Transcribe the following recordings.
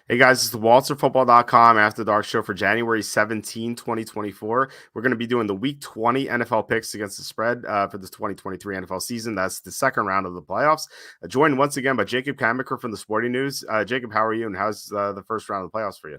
Hey guys, it's the WalterFootball.com After Dark Show for January 17, 2024. We're going to be doing the Week 20 NFL picks against the spread for this 2023 NFL season. That's the second round of the playoffs. Joined once again by Jacob Camenker from the Sporting News. Jacob, how are you, and how's the first round of the playoffs for you?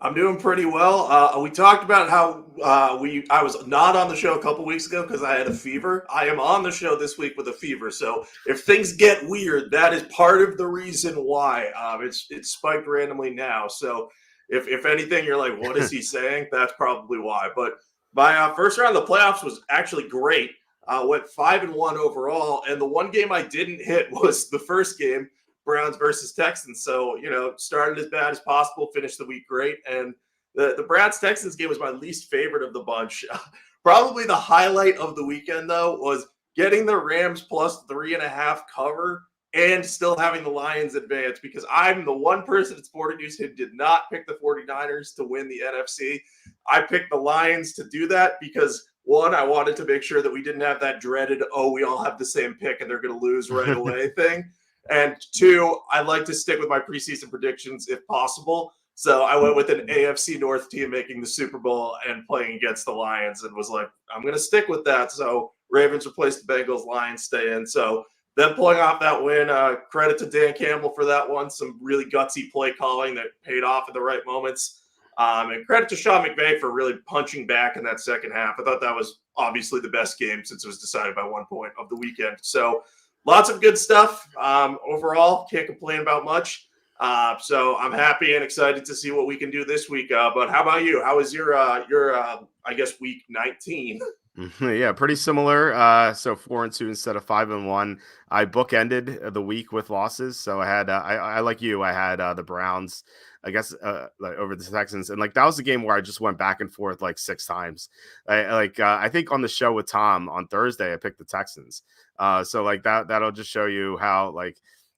I'm doing pretty well. We talked about how I was not on the show a couple weeks ago because I had a fever. I am on the show this week with a fever. So if things get weird, that is part of the reason why. It's spiked randomly now. So if anything, you're like, what is he saying? That's probably why. But my first round of the playoffs was actually great. Went 5-1 overall, and the one game I didn't hit was the first game. Browns versus Texans. So, started as bad as possible, finished the week great. And the Browns Texans game was my least favorite of the bunch. Probably the highlight of the weekend, though, was getting the Rams plus 3.5 cover and still having the Lions advance, because I'm the one person at Sporting News who did not pick the 49ers to win the NFC. I picked the Lions to do that because, one, I wanted to make sure that we didn't have that dreaded, we all have the same pick and they're going to lose right away thing. And two, I like to stick with my preseason predictions if possible. So I went with an AFC North team making the Super Bowl and playing against the Lions, and was like, I'm going to stick with that. So Ravens replaced the Bengals, Lions stay in. So them pulling off that win, credit to Dan Campbell for that one. Some really gutsy play calling that paid off at the right moments. And credit to Sean McVay for really punching back in that second half. I thought that was obviously the best game since it was decided by 1 point of the weekend. So lots of good stuff. Overall, can't complain about much. So I'm happy and excited to see what we can do this week. But how about you? How was your I guess, week 19? Yeah, pretty similar. So 4-2 instead of 5-1. I bookended the week with losses. So I had, I like you, I had the Browns, I guess, like over the Texans, and like that was the game where I just went back and forth like 6 times. I think on the show with Tom on Thursday, I picked the Texans. So like that'll just show you how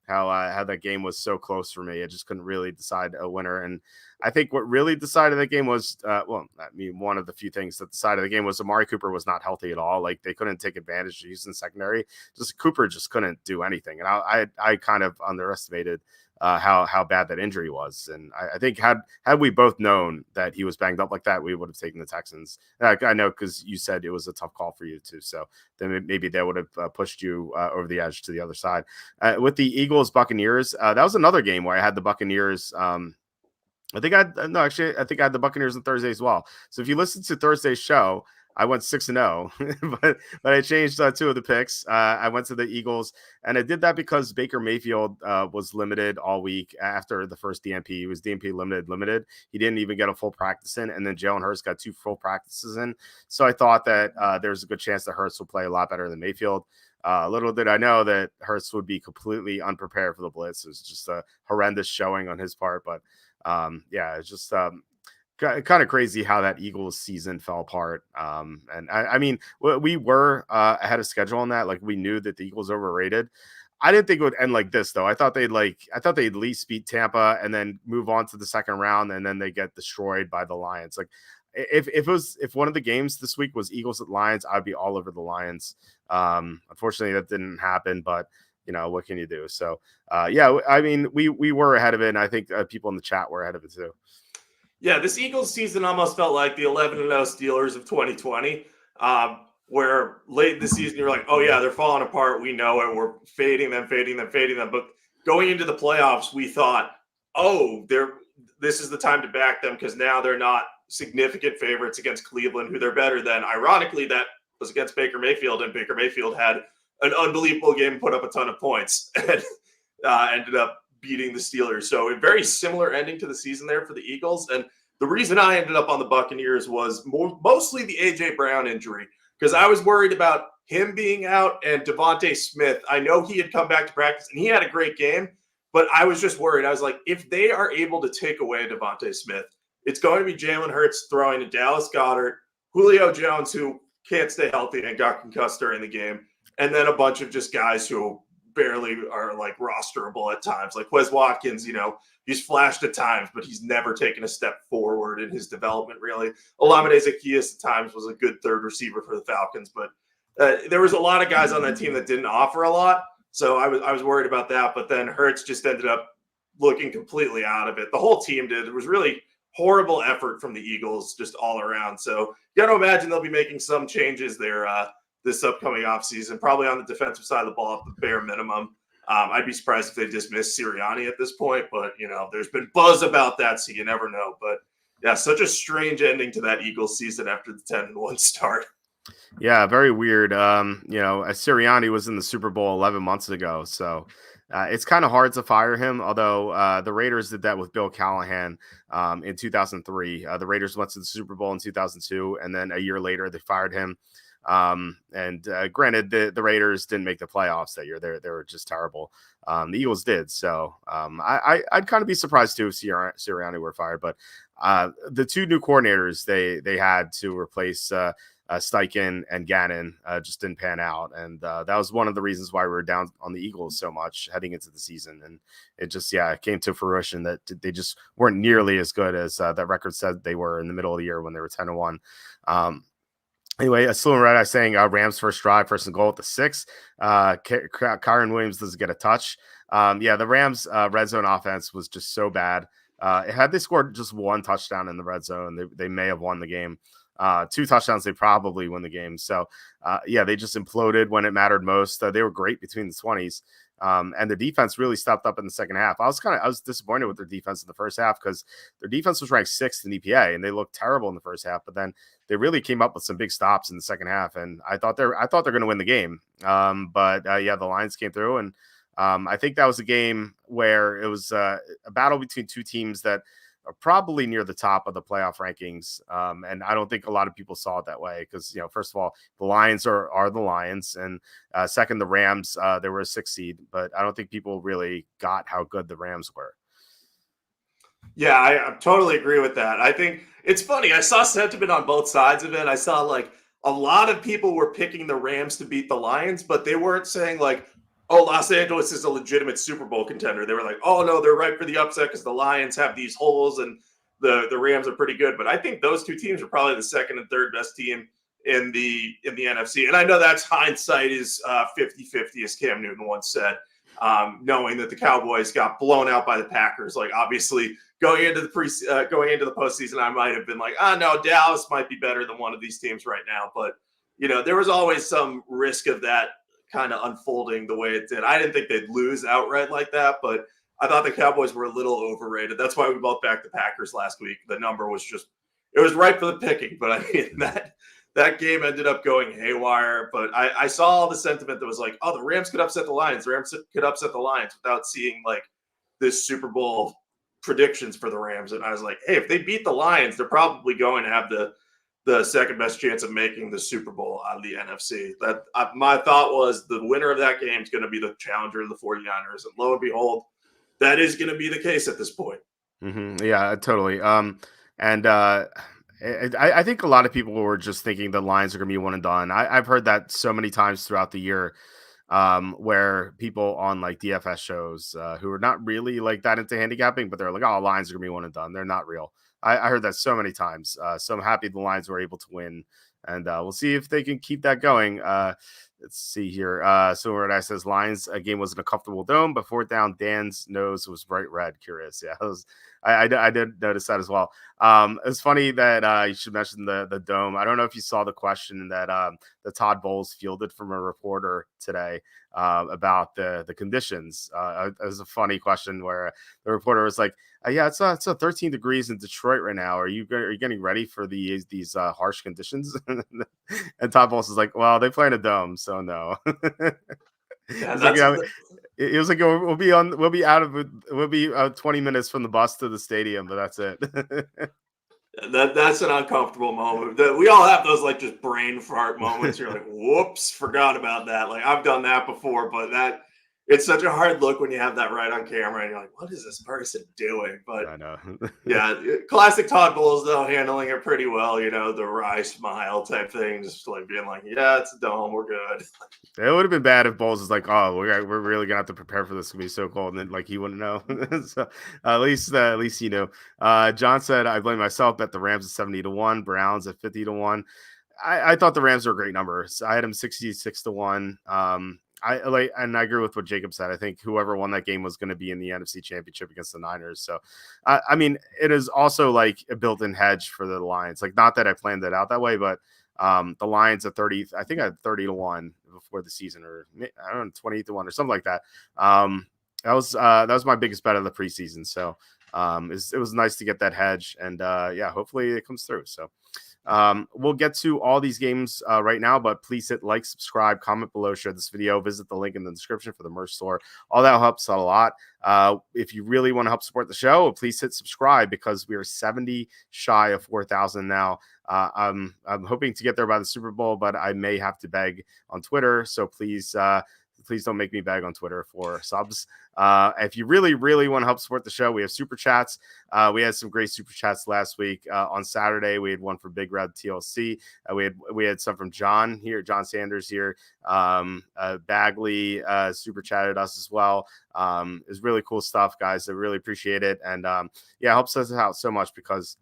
how that game was so close for me. I just couldn't really decide a winner. And I think what really decided that game was, one of the few things that decided the game was Amari Cooper was not healthy at all. Like they couldn't take advantage of Houston secondary. Just Cooper just couldn't do anything. And I kind of underestimated how bad that injury was. And I think had we both known that he was banged up like that, we would have taken the Texans. I know because you said it was a tough call for you too. So then maybe that would have pushed you over the edge to the other side. With the Eagles Buccaneers, that was another game where I had the Buccaneers. I think I had the Buccaneers on Thursday as well. So if you listen to Thursday's show, I went 6-0, but I changed 2 of the picks. I went to the Eagles, and I did that because Baker Mayfield was limited all week after the first DNP. He was DNP limited. He didn't even get a full practice in, and then Jalen Hurts got 2 full practices in. So I thought that there's a good chance that Hurts will play a lot better than Mayfield. Little did I know that Hurts would be completely unprepared for the blitz. It was just a horrendous showing on his part, but it's just kind of crazy how that Eagles season fell apart. And I mean, we were ahead of schedule on that. Like we knew that the Eagles overrated. I didn't think it would end like this though. I thought they'd at least beat Tampa and then move on to the second round, and then they get destroyed by the Lions. Like if one of the games this week was Eagles at Lions, I'd be all over the Lions. Unfortunately, that didn't happen, but what can you do? So I mean, we were ahead of it, and I think people in the chat were ahead of it too. Yeah, this Eagles season almost felt like the 11-0 Steelers of 2020, where late in the season you're like, oh yeah, they're falling apart. We know it. We're fading them. But going into the playoffs, we thought, this is the time to back them because now they're not significant favorites against Cleveland, who they're better than. Ironically, that was against Baker Mayfield, and Baker Mayfield had an unbelievable game, put up a ton of points, and ended up beating the Steelers. So a very similar ending to the season there for the Eagles. And the reason I ended up on the Buccaneers was mostly the A.J. Brown injury, because I was worried about him being out and Devontae Smith. I know he had come back to practice and he had a great game, but I was just worried. I was like, if they are able to take away Devontae Smith, it's going to be Jalen Hurts throwing to Dallas Goedert, Julio Jones, who can't stay healthy and got concussed during the game, and then a bunch of just guys who barely are like rosterable at times. Like Wes Watkins, he's flashed at times, but he's never taken a step forward in his development, really. Olamide Zaccheaus at times was a good third receiver for the Falcons, but there was a lot of guys on that team that didn't offer a lot. So I was worried about that. But then Hurts just ended up looking completely out of it. The whole team did. It was really horrible effort from the Eagles just all around. So you got to imagine they'll be making some changes there this upcoming offseason, probably on the defensive side of the ball at the bare minimum. I'd be surprised if they dismiss Sirianni at this point, but there's been buzz about that, so you never know. But yeah, such a strange ending to that Eagles season after the 10-1 start. Yeah, very weird. Sirianni was in the Super Bowl 11 months ago, so it's kind of hard to fire him. Although the Raiders did that with Bill Callahan in 2003. The Raiders went to the Super Bowl in 2002, and then a year later they fired him. Granted, the Raiders didn't make the playoffs that year. They were just terrible. The Eagles did. So I'd kind of be surprised too if Sirianni were fired. But the two new coordinators they had to replace Steichen and Gannon just didn't pan out. And that was one of the reasons why we were down on the Eagles so much heading into the season. And it just, it came to fruition that they just weren't nearly as good as that record said they were in the middle of the year when they were 10-1. Anyway, a slew of red eye saying Rams first drive, first and goal at the 6. Kyron Williams doesn't get a touch. The Rams red zone offense was just so bad. Had they scored just one touchdown in the red zone, they may have won the game. 2 touchdowns, they probably win the game. So, they just imploded when it mattered most. They were great between the 20s. And the defense really stepped up in the second half. I was disappointed with their defense in the first half because their defense was ranked 6th in EPA and they looked terrible in the first half, but then they really came up with some big stops in the second half. And I thought they're going to win the game. The Lions came through, and I think that was a game where it was a battle between two teams that are probably near the top of the playoff rankings. And I don't think a lot of people saw it that way because, first of all, the Lions are the Lions. And second, the Rams, they were a 6th seed. But I don't think people really got how good the Rams were. Yeah, I totally agree with that. I think it's funny. I saw sentiment on both sides of it. I saw a lot of people were picking the Rams to beat the Lions, but they weren't saying oh, Los Angeles is a legitimate Super Bowl contender. They were like, oh no, they're right for the upset because the Lions have these holes and the Rams are pretty good. But I think those two teams are probably the second and third best team in the NFC. And I know that's hindsight is 50-50, as Cam Newton once said, knowing that the Cowboys got blown out by the Packers. Obviously going into the postseason, I might have been like, no, Dallas might be better than one of these teams right now. But there was always some risk of that kind of unfolding the way it did. I didn't think they'd lose outright like that, but I thought the Cowboys were a little overrated. That's why we both backed the Packers last week. The number was it was right for the picking, but I mean that game ended up going haywire. But I saw all the sentiment that was like, oh, the Rams could upset the Lions. The Rams could upset the Lions without seeing this Super Bowl predictions for the Rams. And I was like, hey, if they beat the Lions, they're probably going to have the second best chance of making the Super Bowl out of the NFC. My thought was the winner of that game is going to be the challenger of the 49ers. And lo and behold, that is going to be the case at this point. Mm-hmm. Yeah, totally. I think a lot of people were just thinking the Lions are going to be one and done. I've heard that so many times throughout the year, where people on DFS shows who are not really that into handicapping, but they're like, oh, Lions are going to be one and done. They're not real. I heard that so many times. So I'm happy the Lions were able to win, and we'll see if they can keep that going. Let's see here. So Red Eye says Lions game was in a comfortable dome, but 4th down, Dan's nose was bright red. Curious. Yeah, I did notice that as well. It's funny that you should mention the dome. I don't know if you saw the question that the Todd Bowles fielded from a reporter today about the conditions. It was a funny question where the reporter was like, it's 13 degrees in Detroit right now. Are you getting ready for these harsh conditions? And Todd Bowles is like, well, they play in a dome, so no. Yeah, it was like we'll be 20 minutes from the bus to the stadium, but that's it. That's an uncomfortable moment. We all have those just brain fart moments. You're like, whoops, forgot about that. I've done that before, but it's such a hard look when you have that right on camera and you're like, what is this person doing? But I know. Yeah, classic Todd Bowles though, handling it pretty well, the wry smile type thing, just being like, yeah, it's a dome, we're good. It would have been bad if Bowles was like, oh, we're really gonna have to prepare for this. It's gonna be so cold, and then he wouldn't know. So at least he knew. John said, I blame myself. Bet the Rams at 70-1, Browns at 50-1. I thought the Rams were a great number. So I had them 66-1. and I agree with what Jacob said. I think whoever won that game was going to be in the NFC Championship against the Niners. So, I mean, it is also like a built-in hedge for the Lions. Like, not that I planned it out that way, but the Lions at 30, I think I had 30-1 before the season, or I don't know, 28-1 or something like that. That was my biggest bet of the preseason. So, it was nice to get that hedge, and yeah, hopefully it comes through. So. We'll get to all these games right now, but please hit like, subscribe, comment below, share this video, visit the link in the description for the merch store. All that helps out a lot. If you really want to help support the show, please hit subscribe, because we are 70 shy of 4,000 now. I'm hoping to get there by the Super Bowl, but I may have to beg on Twitter. So please don't make me beg on Twitter for subs. If you really, really want to help support the show, we have super chats. We had some great super chats last week. On Saturday, we had one for Big Red TLC. We had some from John Sanders here. Bagley super chatted us as well. It's really cool stuff, guys. I really appreciate it. And yeah, it helps us out so much, because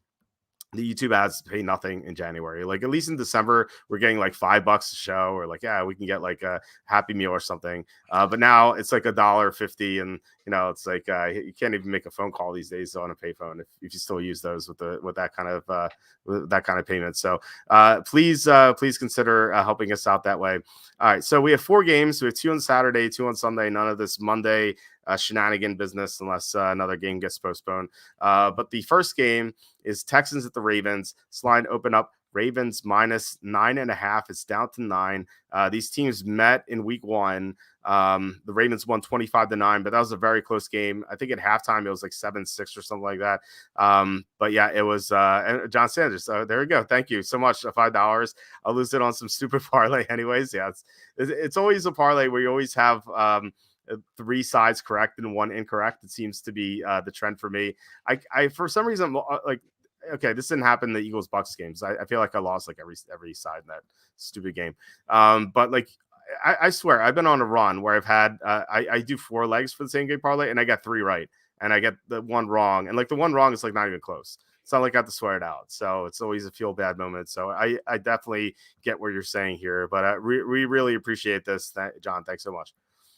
the YouTube ads pay nothing in January. Like, at least in December, we're getting like $5 a show, or like, yeah, we can get like a Happy Meal or something. But now it's like $1.50, and it's like you can't even make a phone call these days on a payphone if you still use those with that kind of payment. So please consider helping us out that way. All right, so we have 4 games. We have 2 on Saturday, 2 on Sunday. None of this Monday shenanigan business, unless another game gets postponed. But the first game is Texans at the Ravens. This line open up Ravens minus 9.5. It's down to 9. These teams met in week 1. The Ravens won 25-9, but that was a very close game. I think at halftime it was like 7-6 or something like that. But yeah, it was John Sanders. So there we go. Thank you so much. $5. I'll lose it on some stupid parlay anyways. Yeah, it's always a parlay where you always have 3 sides correct and 1 incorrect. It seems to be the trend for me. I for some reason, like, okay, this didn't happen in the Eagles Bucks games. I feel like I lost like every side in that stupid game. But like, I swear I've been on a run where I've had I do 4 legs for the same game parlay, and I got 3 right, and I get the 1 wrong, and like the 1 wrong is like not even close. It's not like I have to swear it out. So it's always a feel bad moment. So I definitely get what you're saying here, but we really appreciate this. John, thanks so much.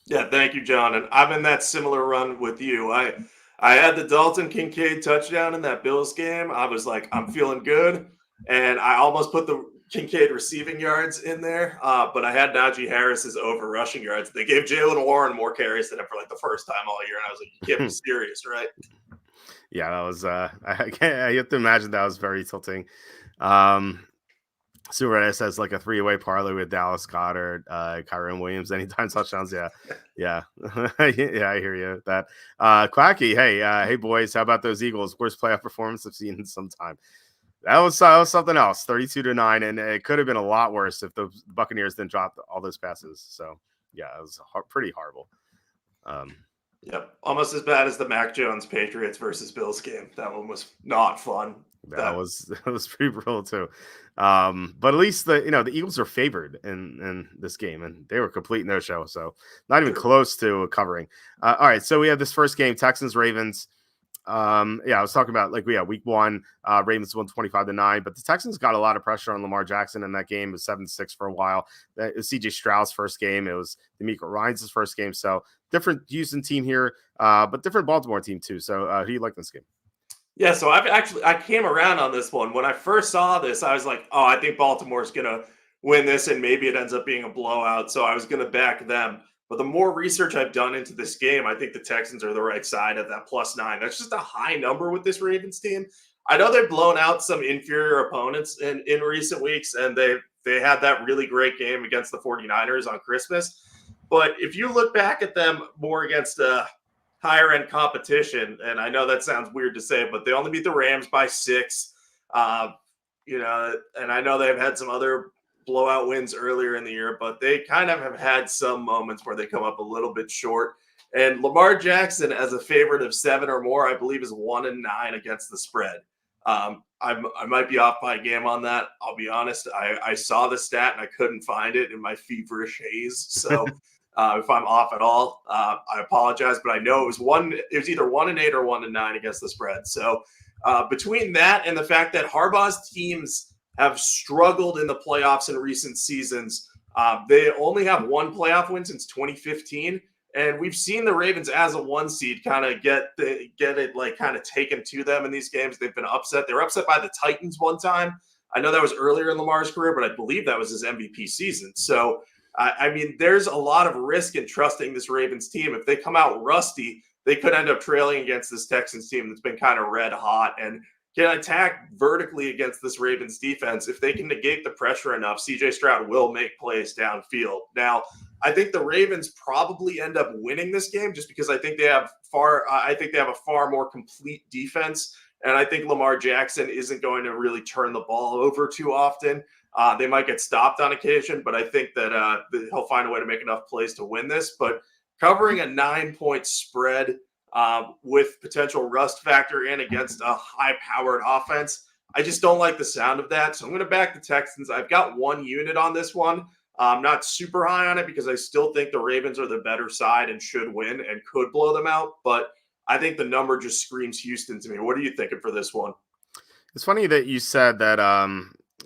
Yeah, thank you, John. And I'm in that similar run with you. I had the Dalton Kincaid touchdown in that Bills game. I was like, I'm feeling good. And I almost put the Kincaid receiving yards in there. But I had Najee Harris's over rushing yards. They gave Jalen Warren more carries than him for like the first time all year. And I was like, you can't be serious, right? Yeah, that was I have to imagine that was very tilting. Suarez says like a 3-way parlay with Dallas Goedert, Kyron Williams, anytime touchdowns. Yeah. Yeah, I hear you. That Quacky. Hey boys, how about those Eagles? Worst playoff performance I've seen in some time. That was something else. 32-9, and it could have been a lot worse if the Buccaneers didn't drop all those passes. So yeah, it was pretty horrible. Yep, almost as bad as the Mac Jones Patriots versus Bills game. That one was not fun. That was pretty brutal too. But at least the Eagles are favored in this game, and they were complete no-show, so not even close to covering. All right, so we have this first game, Texans Ravens. I was talking about week 1, Ravens won 25-9, but the Texans got a lot of pressure on Lamar Jackson in that game. It was 7-6 for a while. It was CJ Stroud's first game. It was D'Amico Ryans' first game. So different Houston team here, but different Baltimore team too. So who do you like in this game? Yeah, so I came around on this one. When I first saw this, I was like, oh, I think Baltimore's going to win this, and maybe it ends up being a blowout. So I was going to back them. But the more research I've done into this game, I think the Texans are the right side at that +9. That's just a high number with this Ravens team. I know they've blown out some inferior opponents in recent weeks, and they had that really great game against the 49ers on Christmas. But if you look back at them more against higher end competition, and I know that sounds weird to say, but they only beat the Rams by 6. And I know they've had some other blowout wins earlier in the year, but they kind of have had some moments where they come up a little bit short. And Lamar Jackson, as a favorite of 7 or more, I believe is 1-9 against the spread. I might be off by a game on that. I'll be honest. I saw the stat and I couldn't find it in my feverish haze. So if I'm off at all, I apologize. But I know it was either 1-8 or 1-9 against the spread. So between that and the fact that Harbaugh's teams have struggled in the playoffs in recent seasons, They only have one playoff win since 2015. And we've seen the Ravens as a 1 seed kind of get it like kind of taken to them in these games. They've been upset. They were upset by the Titans one time. I know that was earlier in Lamar's career, but I believe that was his MVP season. So, I mean, there's a lot of risk in trusting this Ravens team. If they come out rusty, they could end up trailing against this Texans team that's been kind of red hot and can attack vertically against this Ravens defense. If they can negate the pressure enough, CJ Stroud will make plays downfield. Now, I think the Ravens probably end up winning this game just because I think they have a far more complete defense. And I think Lamar Jackson isn't going to really turn the ball over too often. They might get stopped on occasion, but I think that he'll find a way to make enough plays to win this. But covering a 9-point spread with potential rust factor in against a high-powered offense, I just don't like the sound of that. So I'm going to back the Texans. I've got 1 unit on this one. I'm not super high on it because I still think the Ravens are the better side and should win and could blow them out. But I think the number just screams Houston to me. What are you thinking for this one? It's funny that you said that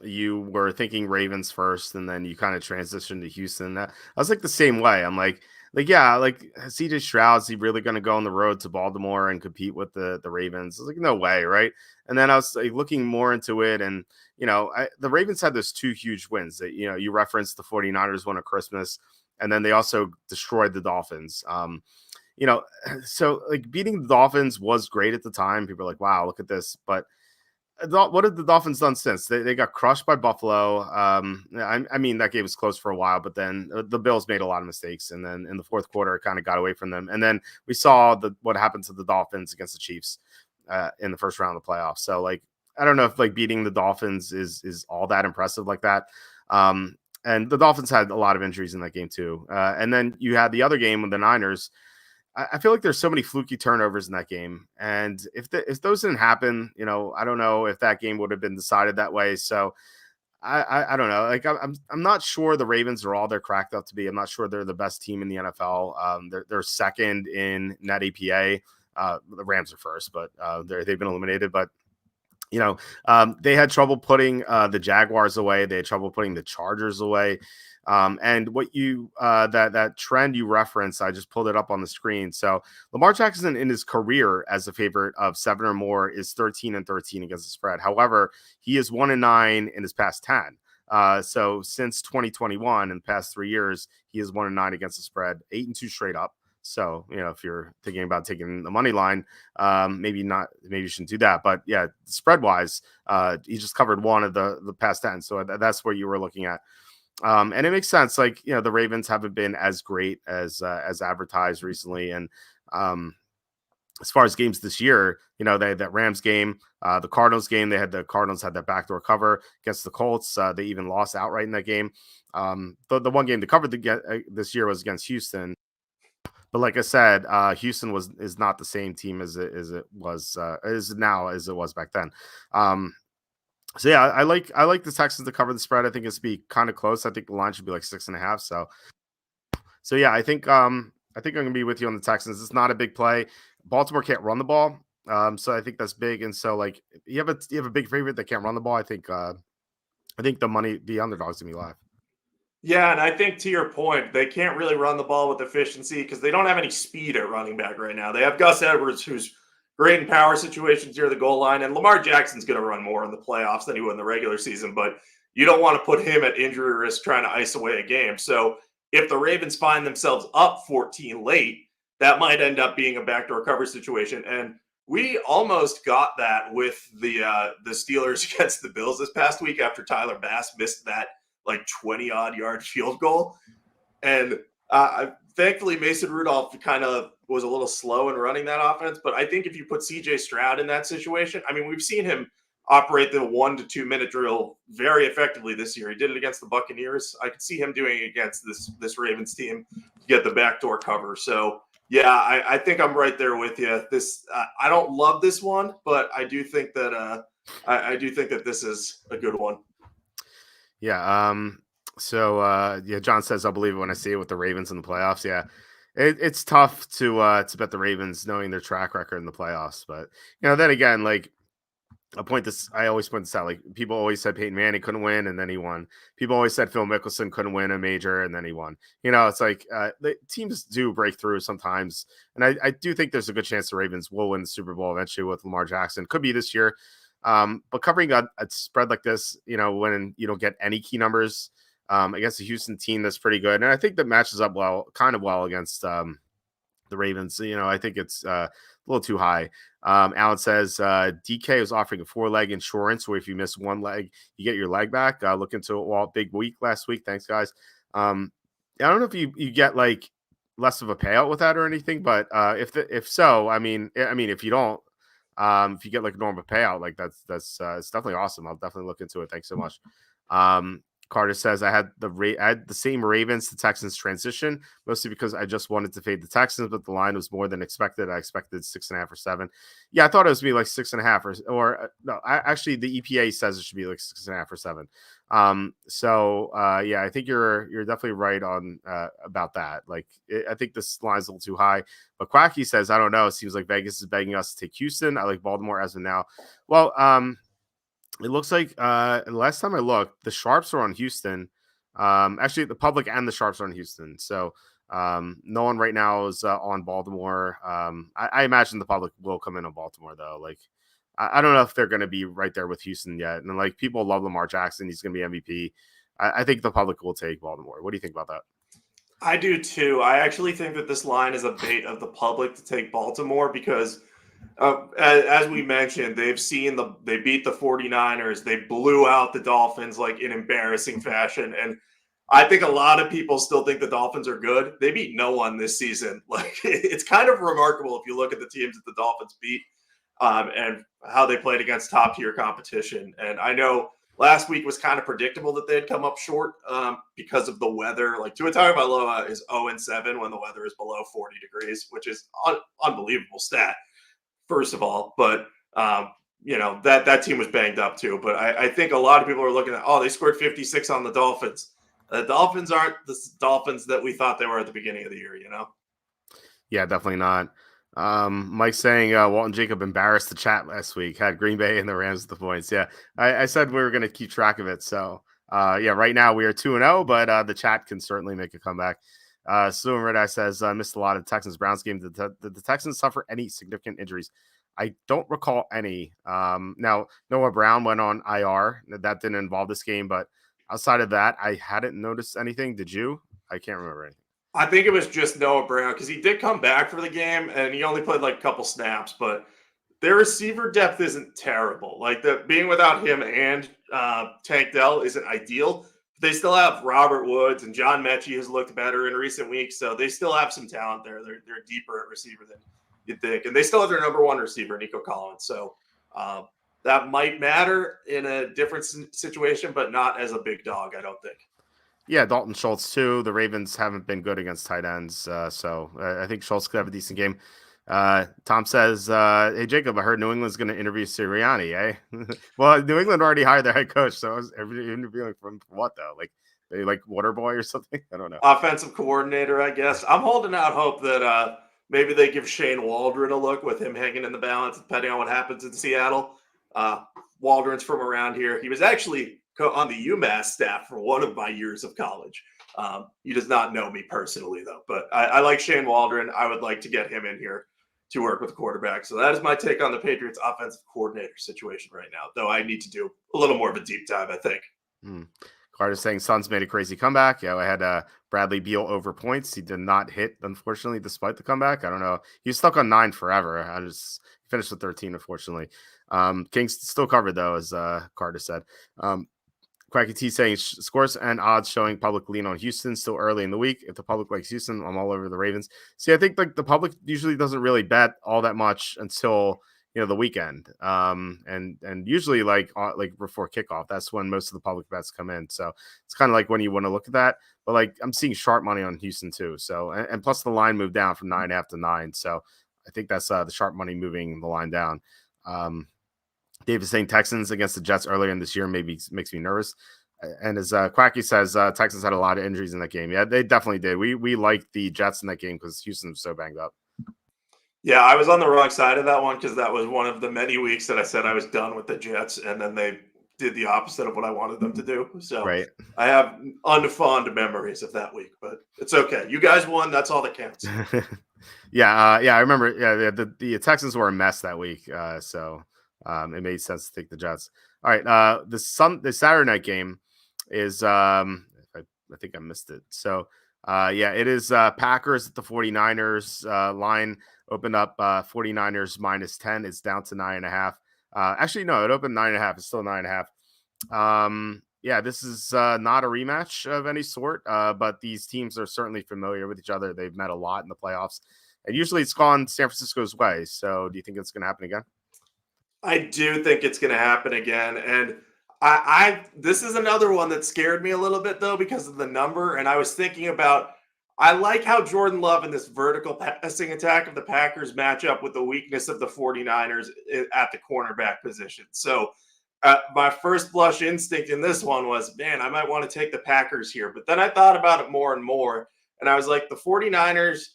you were thinking Ravens first and then you kind of transitioned to Houston. I was like the same way. I'm like yeah, like CJ Stroud's he really going to go on the road to Baltimore and compete with the Ravens? I was like, no way, right? And then I was like looking more into it, and the Ravens had those 2 huge wins that you referenced. The 49ers won at Christmas, and then they also destroyed the Dolphins. So like beating the Dolphins was great at the time. People are like, wow, look at this, but what have the Dolphins done since? They got crushed by Buffalo. I mean, that game was close for a while, but then the Bills made a lot of mistakes. And then in the fourth quarter, it kind of got away from them. And then we saw what happened to the Dolphins against the Chiefs in the first round of the playoffs. So, like, I don't know if, like, beating the Dolphins is all that impressive like that. And the Dolphins had a lot of injuries in that game, too. And then you had the other game with the Niners. I feel like there's so many fluky turnovers in that game, and if those didn't happen, I don't know if that game would have been decided that way. So I don't know. Like I'm not sure the Ravens are all they're cracked up to be. I'm not sure they're the best team in the NFL. They're second in net EPA. The Rams are first, but they've been eliminated. But they had trouble putting the Jaguars away. They had trouble putting the Chargers away. And what that trend you referenced, I just pulled it up on the screen. So Lamar Jackson in his career as a favorite of 7 or more is 13-13 against the spread. However, he is 1-9 in his past 10. So since 2021, in the past 3 years, he is 1-9 against the spread, 8-2 straight up. So, if you're thinking about taking the money line, maybe you shouldn't do that. But yeah, spread wise, he just covered 1 of the past 10. So that's what you were looking at. And it makes sense. Like, the Ravens haven't been as great as advertised recently. And as far as games this year, they had that Rams game, the Cardinals game. The Cardinals had that backdoor cover against the Colts. They even lost outright in that game. The one game they covered this year was against Houston. But like I said, Houston is not the same team as it was back then. So yeah, I like the Texans to cover the spread. I think it's be kind of close. I think the line should be like 6.5. So yeah, I think I'm gonna be with you on the Texans. It's not a big play. Baltimore can't run the ball, so I think that's big. And so like you have a big favorite that can't run the ball. I think the underdog's gonna be live. Yeah, and I think to your point, they can't really run the ball with efficiency because they don't have any speed at running back right now. They have Gus Edwards, who's great in power situations near the goal line, and Lamar Jackson's going to run more in the playoffs than he would in the regular season, but you don't want to put him at injury risk trying to ice away a game. So if the Ravens find themselves up 14 late, that might end up being a backdoor cover situation. And we almost got that with the Steelers against the Bills this past week after Tyler Bass missed that like 20-odd yard field goal. And thankfully, Mason Rudolph kind of was a little slow in running that offense. But I think if you put CJ Stroud in that situation, I mean, we've seen him operate the 1 to 2 minute drill very effectively this year. He did it against the Buccaneers. I could see him doing it against this Ravens team to get the backdoor cover. So yeah, I think I'm right there with you. I don't love this one, but I do think that this is a good one. Yeah. So John says I'll believe it when I see it with the Ravens in the playoffs. Yeah. It's tough to bet the Ravens knowing their track record in the playoffs, but then again, like I always point this out. Like people always said Peyton Manning couldn't win, and then he won. People always said Phil Mickelson couldn't win a major, and then he won. It's like the teams do break through sometimes, and I do think there's a good chance the Ravens will win the Super Bowl eventually with Lamar Jackson. Could be this year, but covering a spread like this, when you don't get any key numbers against a Houston team that's pretty good, and I think that matches up kind of well against the Ravens. I think it's a little too high. Alan says DK is offering a 4-leg insurance where if you miss one leg, you get your leg back. Look into it, Walt. Big week last week. Thanks, guys. I don't know if you get like less of a payout with that or anything, but if so, I mean, if you don't, if you get like a normal payout, like that's it's definitely awesome. I'll definitely look into it. Thanks so much. Carter says I had the same Ravens to Texans transition, mostly because I just wanted to fade the Texans, but the line was more than expected. I expected 6.5 or 7. Yeah, I thought it was be like 6.5 or no. Actually, the EPA says it should be like 6.5 or 7. Yeah, I think you're definitely right on about that. Like, I think this line's a little too high. But Quacky says I don't know. It seems like Vegas is begging us to take Houston. I like Baltimore as of now. Well, it looks like last time I looked, the sharps are on Houston. Actually, the public and the sharps are on Houston. So no one right now is on Baltimore. I imagine the public will come in on Baltimore though. Like I don't know if they're going to be right there with Houston yet. And like people love Lamar Jackson, he's going to be MVP. I think the public will take Baltimore. What do you think about that? I do too. I actually think that this line is a bait of the public to take Baltimore because as we mentioned, they beat the 49ers. They blew out the Dolphins like in embarrassing fashion. And I think a lot of people still think the Dolphins are good. They beat no one this season. Like it's kind of remarkable if you look at the teams that the Dolphins beat and how they played against top tier competition. And I know last week was kind of predictable that they'd come up short because of the weather. Like Tua Tagovailoa is 0-7 when the weather is below 40 degrees, which is unbelievable stat. First of all, but that team was banged up too. But I think a lot of people are looking at, they scored 56 on the Dolphins. The Dolphins aren't the Dolphins that we thought they were at the beginning of the year, Yeah, definitely not. Mike saying Walt and Jacob embarrassed the chat last week, had Green Bay and the Rams at the points. Yeah, I said we were going to keep track of it. So right now we are 2-0, but the chat can certainly make a comeback. Sue and Red Eye says, missed a lot of Texans Browns game. Did the Texans suffer any significant injuries? I don't recall any. Now, Noah Brown went on IR. That didn't involve this game, but outside of that, I hadn't noticed anything. Did you? I can't remember anything. I think it was just Noah Brown because he did come back for the game and he only played like a couple snaps, but their receiver depth isn't terrible. Like being without him and Tank Dell isn't ideal. They still have Robert Woods and John Mechie has looked better in recent weeks, so they still have some talent there. They're deeper at receiver than you'd think, and they still have their number one receiver, Nico Collins. So that might matter in a different situation, but not as a big dog, I don't think. Yeah, Dalton Schultz too. The Ravens haven't been good against tight ends, so I think Schultz could have a decent game. Tom says, "Hey Jacob, I heard New England's going to interview Sirianni, eh?" Well, New England already hired their head coach, so I was interviewing from what though? Like they like water boy or something? I don't know. Offensive coordinator, I guess. I'm holding out hope that maybe they give Shane Waldron a look with him hanging in the balance, depending on what happens in Seattle. Waldron's from around here. He was actually on the UMass staff for one of my years of college. He does not know me personally, though. But I like Shane Waldron. I would like to get him in here to work with the quarterback. So that is my take on the Patriots offensive coordinator situation right now, though I need to do a little more of a deep dive, I think. Carter's saying Suns made a crazy comeback. Yeah, I had Bradley Beal over points. He did not hit, unfortunately, despite the comeback. I don't know. He was stuck on 9 forever. I just finished with 13, unfortunately. Kings still covered, though, as Carter said. Quacky T saying scores and odds showing public lean on Houston still early in the week. If the public likes Houston, I'm all over the Ravens. See, I think like the public usually doesn't really bet all that much until the weekend, and usually like before kickoff. That's when most of the public bets come in. So it's kind of like when you want to look at that. But like I'm seeing sharp money on Houston too. So and plus the line moved down from 9.5 to 9. So I think that's the sharp money moving the line down. Dave is saying Texans against the Jets earlier in this year maybe makes me nervous. And as Quacky says, Texans had a lot of injuries in that game. Yeah, they definitely did. We liked the Jets in that game because Houston was so banged up. Yeah, I was on the wrong side of that one because that was one of the many weeks that I said I was done with the Jets, and then they did the opposite of what I wanted them to do. So Right. I have unfond memories of that week, but it's okay. You guys won. That's all that counts. Yeah, I remember. Yeah, the Texans were a mess that week, so it made sense to take the Jets. All right, the Saturday night game is I think I missed it. So yeah, it is Packers at the 49ers. Line opened up 49ers -10. It's down to 9.5. Actually, no, it opened 9.5. It's still 9.5. Yeah, this is not a rematch of any sort, but these teams are certainly familiar with each other. They've met a lot in the playoffs, and usually it's gone San Francisco's way. So, do you think it's going to happen again? I do think it's going to happen again, and I this is another one that scared me a little bit though because of the number. And I was thinking about I like how Jordan Love and this vertical passing attack of the Packers match up with the weakness of the 49ers at the cornerback position. So my first blush instinct in this one was, man, I might want to take the Packers here. But then I thought about it more and more, and I was like, the 49ers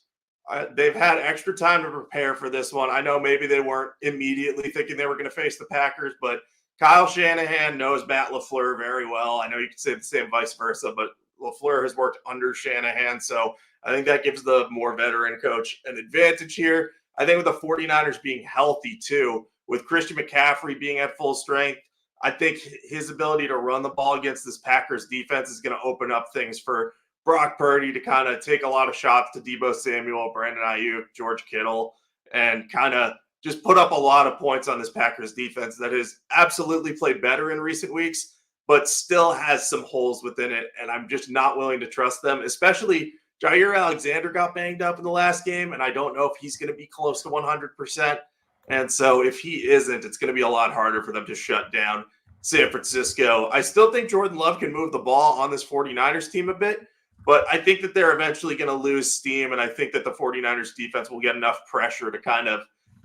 they've had extra time to prepare for this one. I know maybe they weren't immediately thinking they were going to face the Packers, but Kyle Shanahan knows Matt LaFleur very well. I know you could say the same vice versa, but LaFleur has worked under Shanahan. So I think that gives the more veteran coach an advantage here. I think with the 49ers being healthy too, with Christian McCaffrey being at full strength, I think his ability to run the ball against this Packers defense is going to open up things for Brock Purdy to kind of take a lot of shots to Deebo Samuel, Brandon Ayuk, George Kittle, and kind of just put up a lot of points on this Packers defense that has absolutely played better in recent weeks, but still has some holes within it. And I'm just not willing to trust them, especially Jair Alexander got banged up in the last game, and I don't know if he's going to be close to 100%. And so if he isn't, it's going to be a lot harder for them to shut down San Francisco. I still think Jordan Love can move the ball on this 49ers team a bit, but I think that they're eventually going to lose steam, and I think that the 49ers defense will get enough pressure to kind of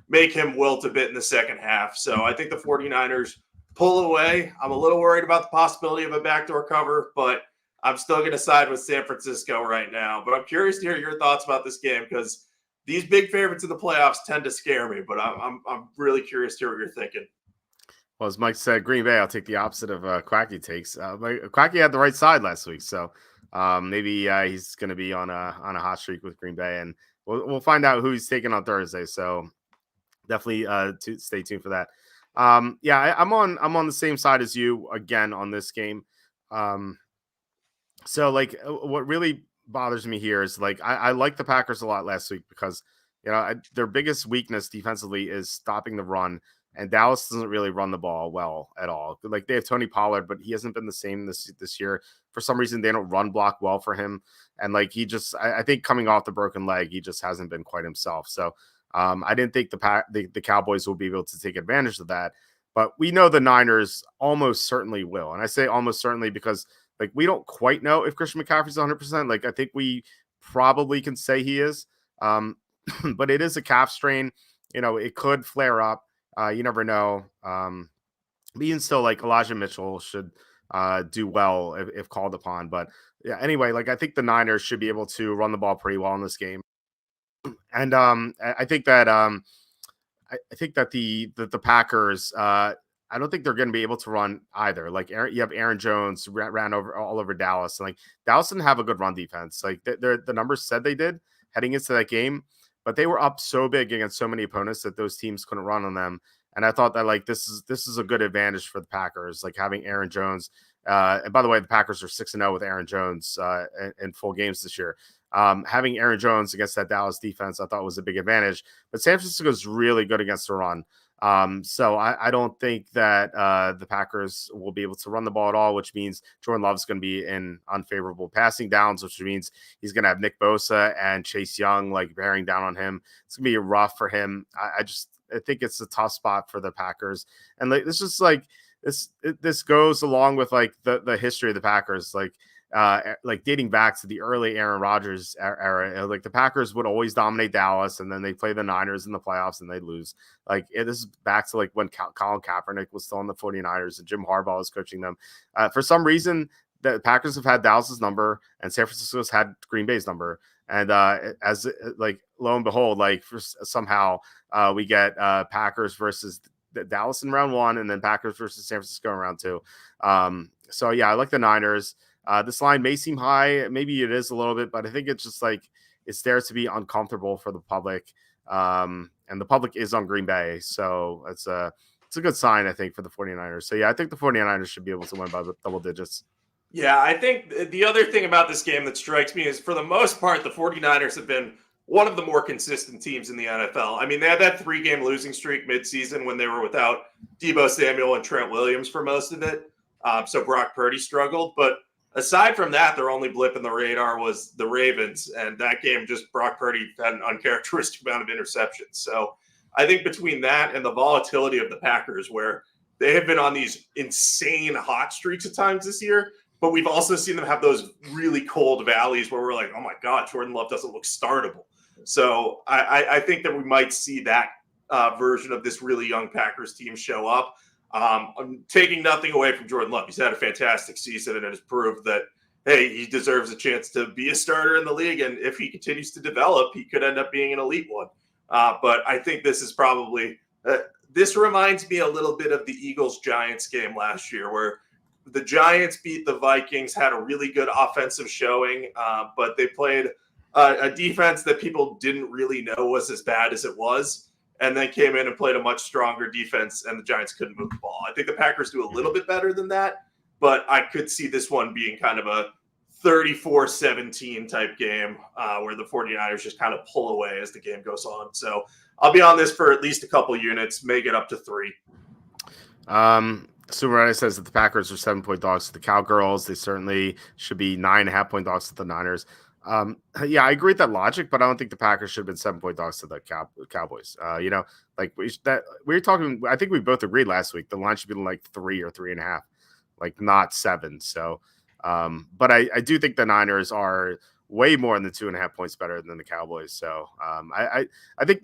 make him wilt a bit in the second half. So I think the 49ers pull away. I'm a little worried about the possibility of a backdoor cover, but I'm still going to side with San Francisco right now. But I'm curious to hear your thoughts about this game because these big favorites in the playoffs tend to scare me, but I'm really curious to hear what you're thinking. Well, as Mike said, Green Bay. I'll take the opposite of Quacky takes. Quacky had the right side last week, so maybe he's going to be on a hot streak with Green Bay, and we'll find out who he's taking on Thursday. So definitely stay tuned for that. Yeah, I'm on the same side as you again on this game. So like what really bothers me here is like I like the Packers a lot last week because their biggest weakness defensively is stopping the run, and Dallas doesn't really run the ball well at all. Like they have Tony Pollard, but he hasn't been the same this year. For some reason, they don't run block well for him, and like I think coming off the broken leg, he just hasn't been quite himself. So I didn't think the Cowboys will be able to take advantage of that, but we know the Niners almost certainly will, and I say almost certainly because like we don't quite know if Christian McCaffrey's 100%. Like I think we probably can say he is, but it is a calf strain. It could flare up. You never know. But even still, like Elijah Mitchell should do well if called upon. But yeah, anyway, like I think the Niners should be able to run the ball pretty well in this game, and I think that I think that the Packers. I don't think they're going to be able to run either. Like you have Aaron Jones ran over all over Dallas, and like Dallas didn't have a good run defense. Like the numbers said they did heading into that game, but they were up so big against so many opponents that those teams couldn't run on them. And I thought that like this is a good advantage for the Packers, like having Aaron Jones. And by the way, the Packers are 6-0 with Aaron Jones in full games this year. Having Aaron Jones against that Dallas defense, I thought was a big advantage. But San Francisco is really good against the run. So I don't think that the Packers will be able to run the ball at all, which means Jordan Love's going to be in unfavorable passing downs, which means he's going to have Nick Bosa and Chase Young like bearing down on him. It's going to be rough for him. I think it's a tough spot for the Packers, and like this is like this goes along with like the history of the Packers, like dating back to the early Aaron Rodgers era. Like the Packers would always dominate Dallas, and then they play the Niners in the playoffs and they lose. Like this is back to like when Colin Kaepernick was still on the 49ers and Jim Harbaugh was coaching them. For some reason, the Packers have had Dallas's number and San Francisco's had Green Bay's number. And as like lo and behold, like somehow we get Packers versus Dallas in round 1, and then Packers versus San Francisco in round 2. So yeah, I like the Niners. This line may seem high, maybe it is a little bit, but I think it's just like it's there to be uncomfortable for the public, and the public is on Green Bay, so it's a good sign, I think, for the 49ers. So yeah, I think the 49ers should be able to win by double digits. Yeah, I think the other thing about this game that strikes me is, for the most part, the 49ers have been one of the more consistent teams in the NFL. I mean, they had that 3-game losing streak midseason when they were without Deebo Samuel and Trent Williams for most of it. So Brock Purdy struggled. But aside from that, their only blip in the radar was the Ravens. And that game, just Brock Purdy had an uncharacteristic amount of interceptions. So I think between that and the volatility of the Packers, where they have been on these insane hot streaks at times this year, but we've also seen them have those really cold valleys where we're like, oh my God, Jordan Love doesn't look startable. So I think that we might see that version of this really young Packers team show up. I'm taking nothing away from Jordan Love. He's had a fantastic season and has proved that, hey, he deserves a chance to be a starter in the league. And if he continues to develop, he could end up being an elite one. But I think this is probably this reminds me a little bit of the Eagles-Giants game last year, where the Giants beat the Vikings, had a really good offensive showing, but they played a defense that people didn't really know was as bad as it was, and then came in and played a much stronger defense, and the Giants couldn't move the ball. I think the Packers do a little bit better than that, but I could see this one being kind of a 34-17 type game where the 49ers just kind of pull away as the game goes on. So I'll be on this for at least a couple units, may get up to 3. Super says that the Packers are 7-point dogs to the Cowgirls. They certainly should be 9.5-point dogs to the Niners. Yeah, I agree with that logic, but I don't think the Packers should have been 7-point dogs to the Cowboys. Like we were talking, I think we both agreed last week, the line should be like 3 or 3.5, like not 7. So, but I do think the Niners are way more than 2.5 points better than the Cowboys. So, I think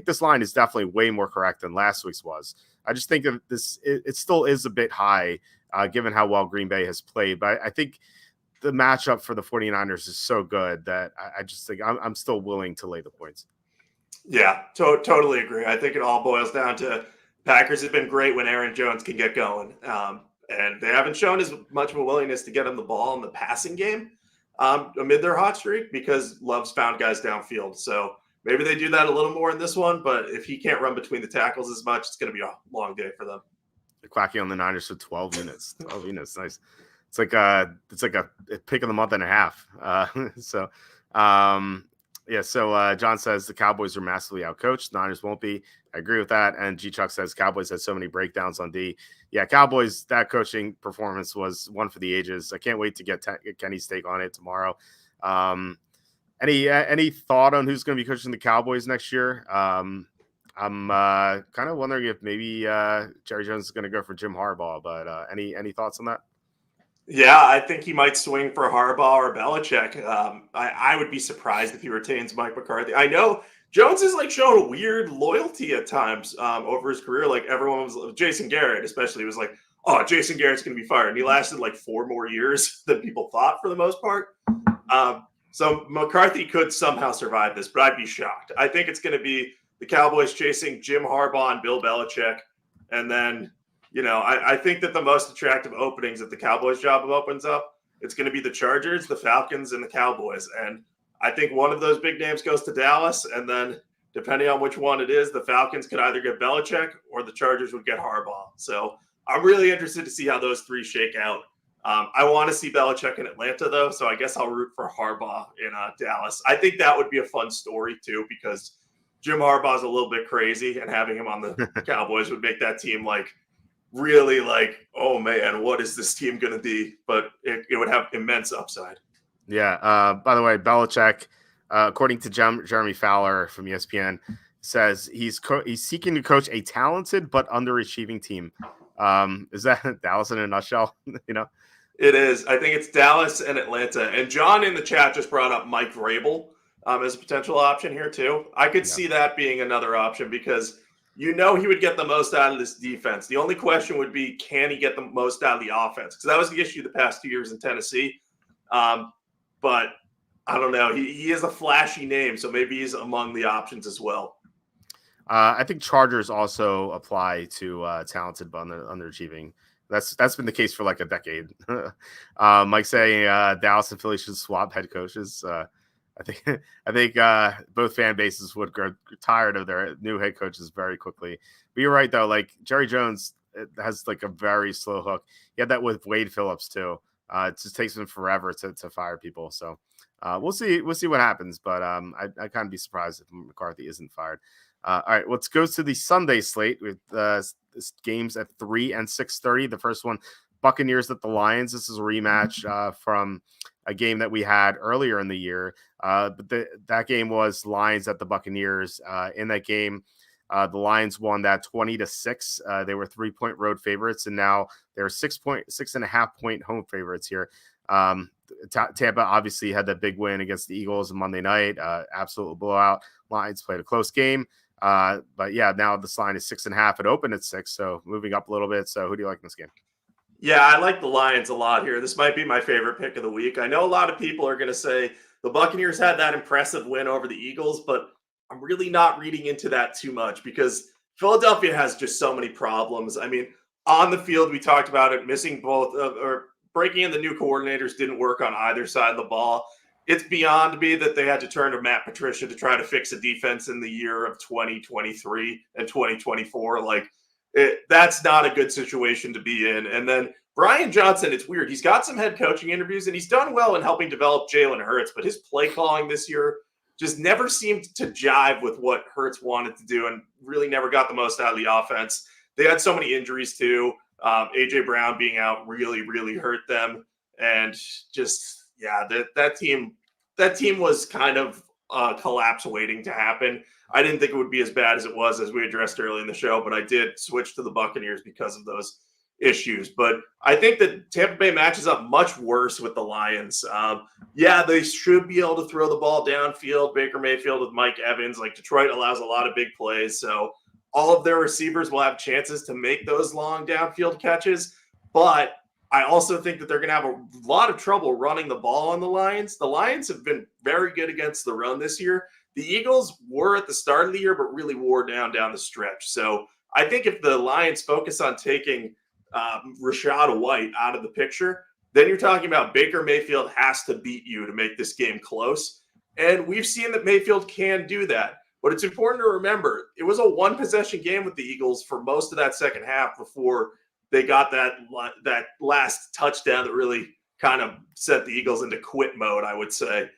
this line is definitely way more correct than last week's was. I just think that it still is a bit high, given how well Green Bay has played. But I think the matchup for the 49ers is so good that I just think I'm still willing to lay the points. Yeah, totally agree. I think it all boils down to Packers have been great when Aaron Jones can get going. And they haven't shown as much of a willingness to get him the ball in the passing game amid their hot streak, because Love's found guys downfield. So maybe they do that a little more in this one, but if he can't run between the tackles as much, it's going to be a long day for them. They're quacking on the Niners for 12 units. 12 units, nice. It's like a pick of the month and a half. So John says the Cowboys are massively outcoached. Niners won't be. I agree with that. And G Chuck says Cowboys had so many breakdowns on D. Yeah, Cowboys, that coaching performance was one for the ages. I can't wait to get Kenny's take on it tomorrow. Any thought on who's going to be coaching the Cowboys next year? I'm kind of wondering if maybe Jerry Jones is going to go for Jim Harbaugh, but any thoughts on that? Yeah, I think he might swing for Harbaugh or Belichick. I would be surprised if he retains Mike McCarthy. I know Jones has like shown a weird loyalty at times over his career. Like everyone was, Jason Garrett especially, was like, oh, Jason Garrett's going to be fired. And he lasted like 4 more years than people thought for the most part. So McCarthy could somehow survive this, but I'd be shocked. I think it's going to be the Cowboys chasing Jim Harbaugh and Bill Belichick. And then, I think that the most attractive openings that the Cowboys job opens up, it's going to be the Chargers, the Falcons, and the Cowboys. And I think one of those big names goes to Dallas. And then depending on which one it is, the Falcons could either get Belichick or the Chargers would get Harbaugh. So I'm really interested to see how those 3 shake out. I want to see Belichick in Atlanta, though, so I guess I'll root for Harbaugh in Dallas. I think that would be a fun story, too, because Jim Harbaugh's a little bit crazy, and having him on the Cowboys would make that team, really oh, man, what is this team going to be? But it would have immense upside. Yeah. By the way, Belichick, according to Jeremy Fowler from ESPN, says he's seeking to coach a talented but underachieving team. Is that Dallas in a nutshell? It is. I think it's Dallas and Atlanta. And John in the chat just brought up Mike Vrabel as a potential option here too. I could see that being another option because he would get the most out of this defense. The only question would be, can he get the most out of the offense? Because that was the issue the past 2 years in Tennessee. But I don't know. He is a flashy name, so maybe he's among the options as well. I think Chargers also apply to talented but underachieving. That's been the case for like a decade. Mike saying Dallas and Philly should swap head coaches. I think both fan bases would grow tired of their new head coaches very quickly. But you're right though. Like Jerry Jones has like a very slow hook. He had that with Wade Phillips too. It just takes him forever to fire people. So we'll see what happens. But I kind of be surprised if McCarthy isn't fired. All right, let's go to the Sunday slate with games at 3 and 6:30. The first one, Buccaneers at the Lions. This is a rematch from a game that we had earlier in the year. But that game was Lions at the Buccaneers. In that game, the Lions won that 20-6. They were 3-point road favorites, and now they're 6.5 point home favorites here. Tampa obviously had that big win against the Eagles on Monday night. Absolute blowout. Lions played a close game. But yeah, now this line is 6.5. It opened at 6, so moving up a little bit. So who do you like in this game? Yeah, I like the Lions a lot here. This might be my favorite pick of the week. I know a lot of people are going to say the Buccaneers had that impressive win over the Eagles, but I'm really not reading into that too much because Philadelphia has just so many problems. I mean, on the field, we talked about it, missing both or breaking in the new coordinators didn't work on either side of the ball. It's beyond me that they had to turn to Matt Patricia to try to fix a defense in the year of 2023 and 2024. Like, that's not a good situation to be in. And then Brian Johnson, it's weird. He's got some head coaching interviews and he's done well in helping develop Jalen Hurts, but his play calling this year just never seemed to jive with what Hurts wanted to do and really never got the most out of the offense. They had so many injuries too. AJ Brown being out really, really hurt them. And just, yeah, that team was kind of collapse waiting to happen. I didn't think it would be as bad as it was, as we addressed early in the show, but I did switch to the Buccaneers because of those issues. But I think that Tampa Bay matches up much worse with the Lions. Yeah, they should be able to throw the ball downfield. Baker Mayfield with Mike Evans. Like, Detroit allows a lot of big plays. So all of their receivers will have chances to make those long downfield catches. But I also think that they're going to have a lot of trouble running the ball on the Lions. The Lions have been very good against the run this year. The Eagles were at the start of the year, but really wore down the stretch. So I think if the Lions focus on taking Rachaad White out of the picture, then you're talking about Baker Mayfield has to beat you to make this game close. And we've seen that Mayfield can do that. But it's important to remember, it was a one-possession game with the Eagles for most of that second half before they got that last touchdown that really kind of set the Eagles into quit mode, I would say.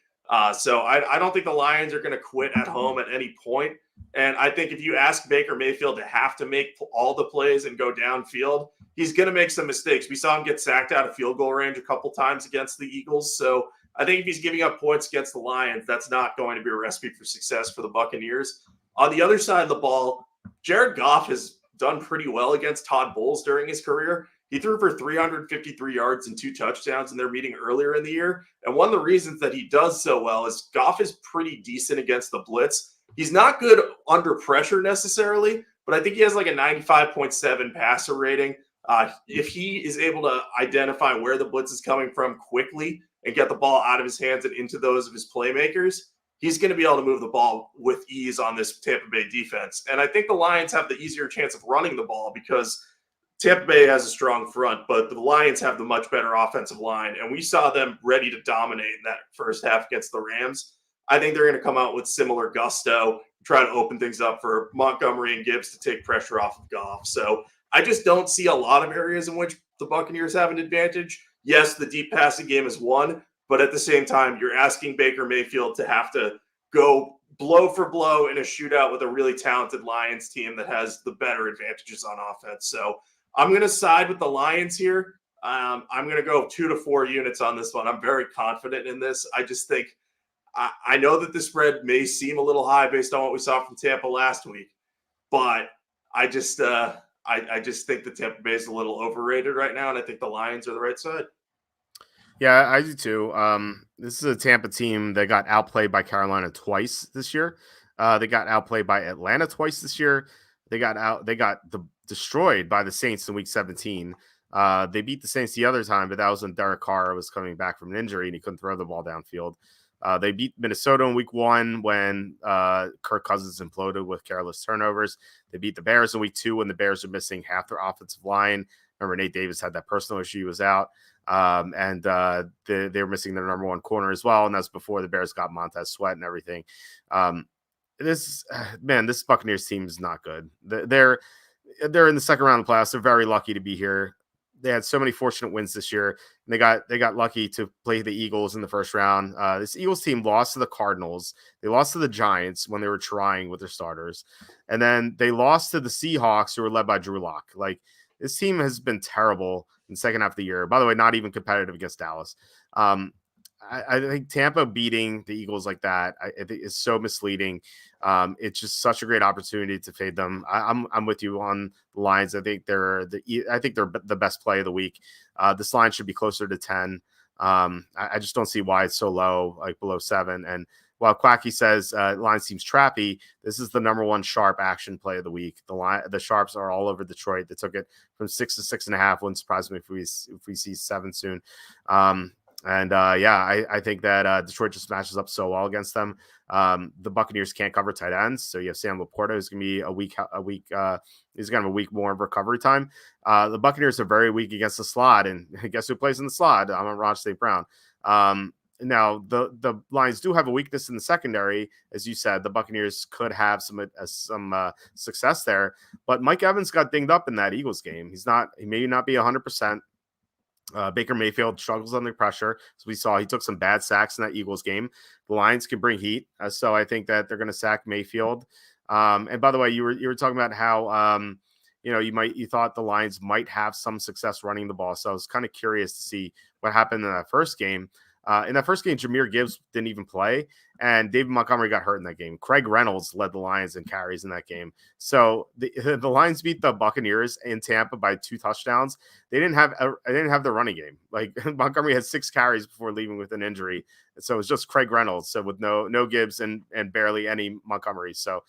So I don't think the Lions are going to quit at home at any point. And I think if you ask Baker Mayfield to have to make all the plays and go downfield, he's going to make some mistakes. We saw him get sacked out of field goal range a couple times against the Eagles. So I think if he's giving up points against the Lions, that's not going to be a recipe for success for the Buccaneers. On the other side of the ball, Jared Goff has done pretty well against Todd Bowles during his career. He threw for 353 yards and 2 touchdowns in their meeting earlier in the year. And one of the reasons that he does so well is Goff is pretty decent against the blitz. He's not good under pressure necessarily, but I think he has like a 95.7 passer rating. If he is able to identify where the blitz is coming from quickly and get the ball out of his hands and into those of his playmakers, he's going to be able to move the ball with ease on this Tampa Bay defense. And I think the Lions have the easier chance of running the ball because Tampa Bay has a strong front, but the Lions have the much better offensive line. And we saw them ready to dominate in that first half against the Rams. I think they're going to come out with similar gusto, try to open things up for Montgomery and Gibbs to take pressure off of Goff. So I just don't see a lot of areas in which the Buccaneers have an advantage. Yes, the deep passing game is one, but at the same time, you're asking Baker Mayfield to have to go blow for blow in a shootout with a really talented Lions team that has the better advantages on offense. So I'm going to side with the Lions here. I'm going to go 2 to 4 units on this one. I'm very confident in this. I just think I know that the spread may seem a little high based on what we saw from Tampa last week, but I just think that Tampa Bay is a little overrated right now, and I think the Lions are the right side. Yeah, I do too. This is a Tampa team that got outplayed by Carolina twice this year. They got outplayed by Atlanta twice this year. They got destroyed by the Saints in Week 17. They beat the Saints the other time, but that was when Derek Carr was coming back from an injury and he couldn't throw the ball downfield. They beat Minnesota in week 1 when Kirk Cousins imploded with careless turnovers. They beat the Bears in week 2 when the Bears are missing half their offensive line. Remember, Nate Davis had that personal issue. He was out. And they were missing their number 1 corner as well. And that's before the Bears got Montez Sweat and everything. This Buccaneers team is not good. They're in the second round of the playoffs. They're very lucky to be here. They had so many fortunate wins this year. And they got lucky to play the Eagles in the first round. This Eagles team lost to the Cardinals. They lost to the Giants when they were trying with their starters. And then they lost to the Seahawks, who were led by Drew Lock. Like, this team has been terrible in the second half of the year. By the way, not even competitive against Dallas. I think Tampa beating the Eagles like that I think is so misleading. It's just such a great opportunity to fade them. I'm with you on the Lions. I think they're the best play of the week. This line should be closer to 10. I just don't see why it's so low, like below 7. And while Quacky says line seems trappy, this is the number 1 sharp action play of the week. The sharps are all over Detroit. They took it from 6 to 6.5. Wouldn't surprise me if we see 7 soon. I think that Detroit just matches up so well against them. The Buccaneers can't cover tight ends, so you have Sam Laporta, who's going to be a week. He's going to have a week more of recovery time. The Buccaneers are very weak against the slot, and guess who plays in the slot? I'm on Raj St. Brown. Now the Lions do have a weakness in the secondary, as you said. The Buccaneers could have some success there, but Mike Evans got dinged up in that Eagles game. He may not be 100%. Baker Mayfield struggles under pressure. So we saw he took some bad sacks in that Eagles game. The Lions can bring heat. So I think that they're going to sack Mayfield. And by the way, you were talking about how, you thought the Lions might have some success running the ball. So I was kind of curious to see what happened in that first game. In that first game, Jahmyr Gibbs didn't even play, and David Montgomery got hurt in that game. Craig Reynolds led the Lions in carries in that game. So the Lions beat the Buccaneers in Tampa by 2 touchdowns. They didn't have the running game. Like, Montgomery had 6 carries before leaving with an injury, so it was just Craig Reynolds. So with no Gibbs and barely any Montgomery. So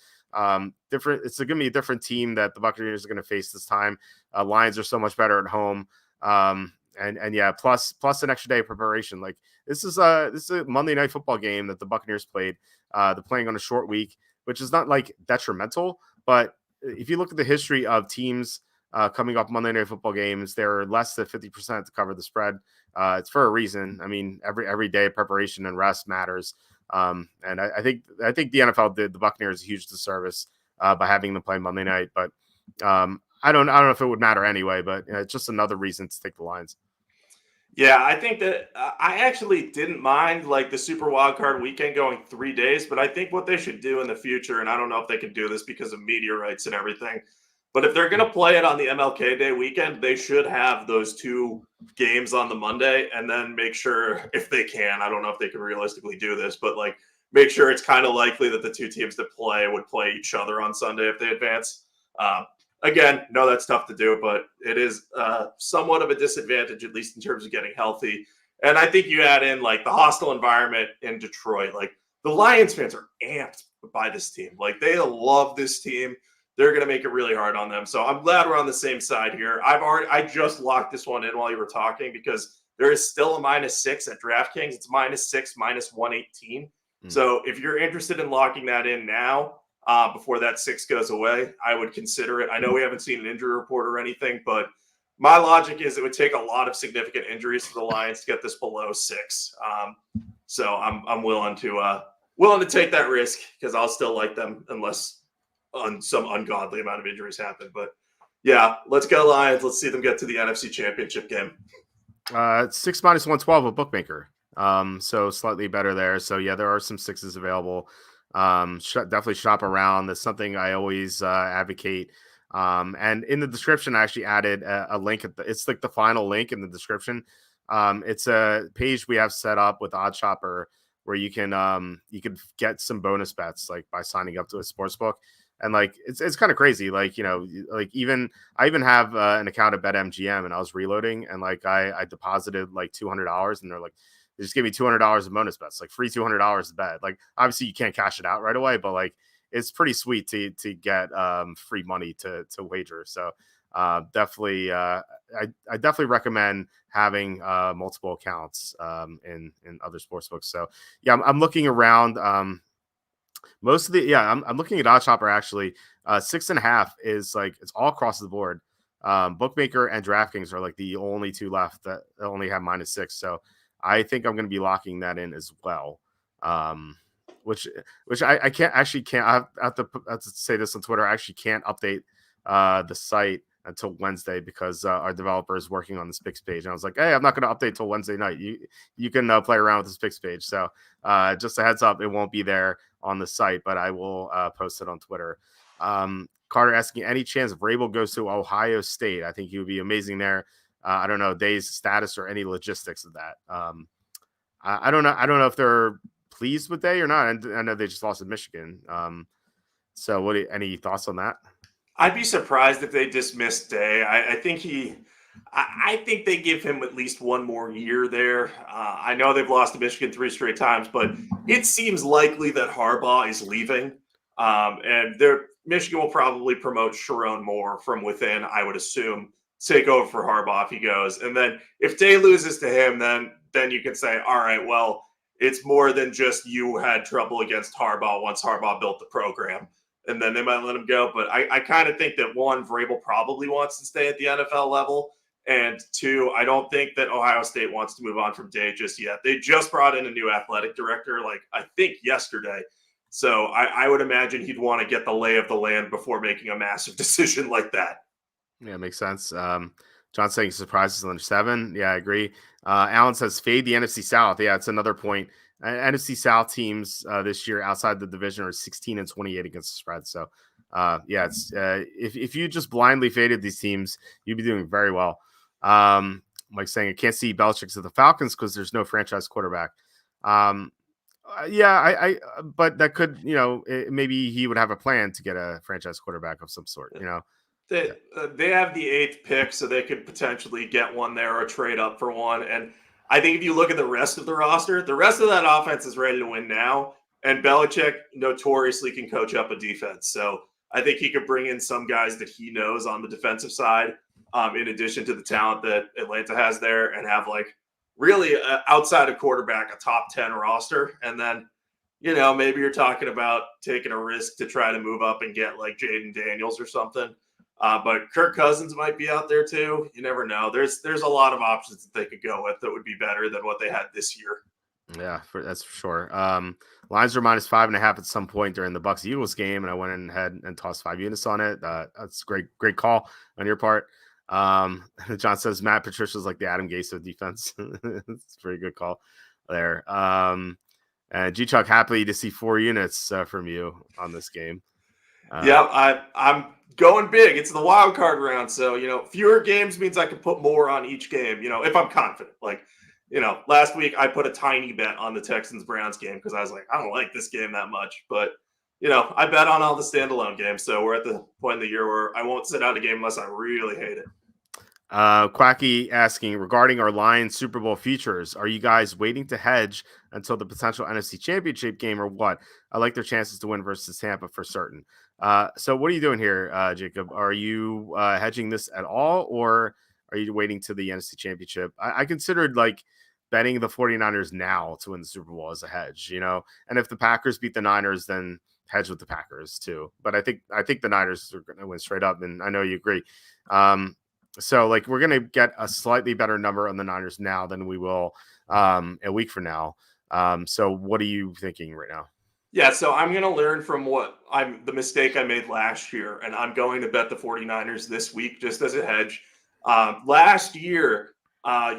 different. It's going to be a different team that the Buccaneers are going to face this time. Lions are so much better at home. Plus an extra day of preparation. Like, this is a Monday Night Football game that the Buccaneers played. They're playing on a short week, which is not like detrimental, but if you look at the history of teams coming off Monday Night Football games, they're less than 50% to cover the spread. It's for a reason. I mean, every day of preparation and rest matters. And I think the NFL did the Buccaneers a huge disservice by having them play Monday night, but I don't know if it would matter anyway, but it's just another reason to take the Lions. Yeah, I think that I actually didn't mind like the Super Wildcard weekend going 3 days, but I think what they should do in the future, and I don't know if they can do this because of media rights and everything, but if they're going to play it on the MLK Day weekend, they should have those 2 games on the Monday, and then make sure, if they can, I don't know if they can realistically do this, but like make sure it's kind of likely that the 2 teams that play would play each other on Sunday if they advance. Again, no, that's tough to do, but it is somewhat of a disadvantage, at least in terms of getting healthy. And I think you add in like the hostile environment in Detroit. Like, the Lions fans are amped by this team. Like, they love this team. They're going to make it really hard on them. So I'm glad we're on the same side here. I just locked this one in while you were talking because there is still a -6 at DraftKings. It's -6, -118. So if you're interested in locking that in now, before that 6 goes away, I would consider it. I know we haven't seen an injury report or anything, but my logic is it would take a lot of significant injuries for the Lions to get this below 6. So I'm willing to take that risk because I'll still like them unless some ungodly amount of injuries happen. But yeah, let's go Lions. Let's see them get to the NFC Championship game. 6 -112 a bookmaker. So slightly better there. So yeah, there are some 6s available. Definitely shop around. That's something I always advocate. And in the description, I actually added a link. It's like the final link in the description. It's a page we have set up with OddsShopper where you can get some bonus bets like by signing up to a sports book. And like it's kind of crazy. Like, like I even have an account at BetMGM, and I was reloading, and like I deposited like $200, and they're like, they just give me $200 in bonus bets, like free $200 to bet. Like, obviously you can't cash it out right away, but like it's pretty sweet to get free money to wager. So definitely I definitely recommend having multiple accounts in other sports books. So yeah, I'm looking around. Most of the I'm looking at OddsShopper actually. 6.5 is like it's all across the board. Bookmaker and DraftKings are like the only two left that only have -6. So I think I'm going to be locking that in as well. Which I can't. I have to say this on Twitter. I actually can't update the site until Wednesday because our developer is working on this Picks page. And I was like, hey, I'm not going to update till Wednesday night. You can play around with this Picks page. So just a heads up, it won't be there on the site, but I will post it on Twitter. Carter asking, any chance if Vrabel goes to Ohio State? I think he would be amazing there. I don't know Day's status or any logistics of that. I don't know. I don't know if they're pleased with Day or not. And I know they just lost to Michigan. So any thoughts on that? I'd be surprised if they dismissed Day. I think I think they give him at least one more year there. I know they've lost to Michigan 3 straight times, but it seems likely that Harbaugh is leaving. And Michigan will probably promote Sharon Moore from within, I would assume, take over for Harbaugh if he goes. And then if Day loses to him, then you can say, all right, well, it's more than just you had trouble against Harbaugh once Harbaugh built the program. And then they might let him go. But I kind of think that, one, Vrabel probably wants to stay at the NFL level. And two, I don't think that Ohio State wants to move on from Day just yet. They just brought in a new athletic director, I think yesterday. So I would imagine he'd want to get the lay of the land before making a massive decision like that. Yeah, makes sense. John saying surprises under 7. Yeah, I agree. Alan says fade the NFC South. Yeah, it's another point. NFC South teams this year outside the division are 16-28 against the spread. So, it's if you just blindly faded these teams, you'd be doing very well. Like saying I can't see Belichick to the Falcons because there's no franchise quarterback. But that could maybe he would have a plan to get a franchise quarterback of some sort. They have the 8th pick, so they could potentially get one there or trade up for one. And I think if you look at the rest of the roster, the rest of that offense is ready to win now. And Belichick notoriously can coach up a defense. So I think he could bring in some guys that he knows on the defensive side, in addition to the talent that Atlanta has there, and have really outside of quarterback, a top 10 roster. And then, maybe you're talking about taking a risk to try to move up and get Jaden Daniels or something. But Kirk Cousins might be out there too. You never know. There's a lot of options that they could go with that would be better than what they had this year. Yeah, that's for sure. Lines are -5.5 at some point during the Bucs Eagles game, and I went ahead and tossed 5 units on it. That's great call on your part. John says Matt Patricia's like the Adam Gase of defense. It's a pretty good call there. And G Chuck, happy to see 4 units from you on this game. I'm going big. It's the wild card round, so fewer games means I can put more on each game. If I'm confident. Last week I put a tiny bet on the Texans Browns game because I was like, I don't like this game that much, but I bet on all the standalone games. So we're at the point in the year where I won't sit out a game unless I really hate it. Quacky asking regarding our Lions Super Bowl futures, are you guys waiting to hedge until the potential NFC Championship game or what? I like their chances to win versus Tampa for certain. So what are you doing here, Jacob? Are you hedging this at all, or are you waiting to the NFC Championship? I considered betting the 49ers now to win the Super Bowl as a hedge, and if the Packers beat the Niners, then hedge with the Packers too. But I think the Niners are going to win straight up, and I know you agree. So we're going to get a slightly better number on the Niners now than we will a week from now. So what are you thinking right now? Yeah, so I'm going to learn from the mistake I made last year, and I'm going to bet the 49ers this week just as a hedge. Last year,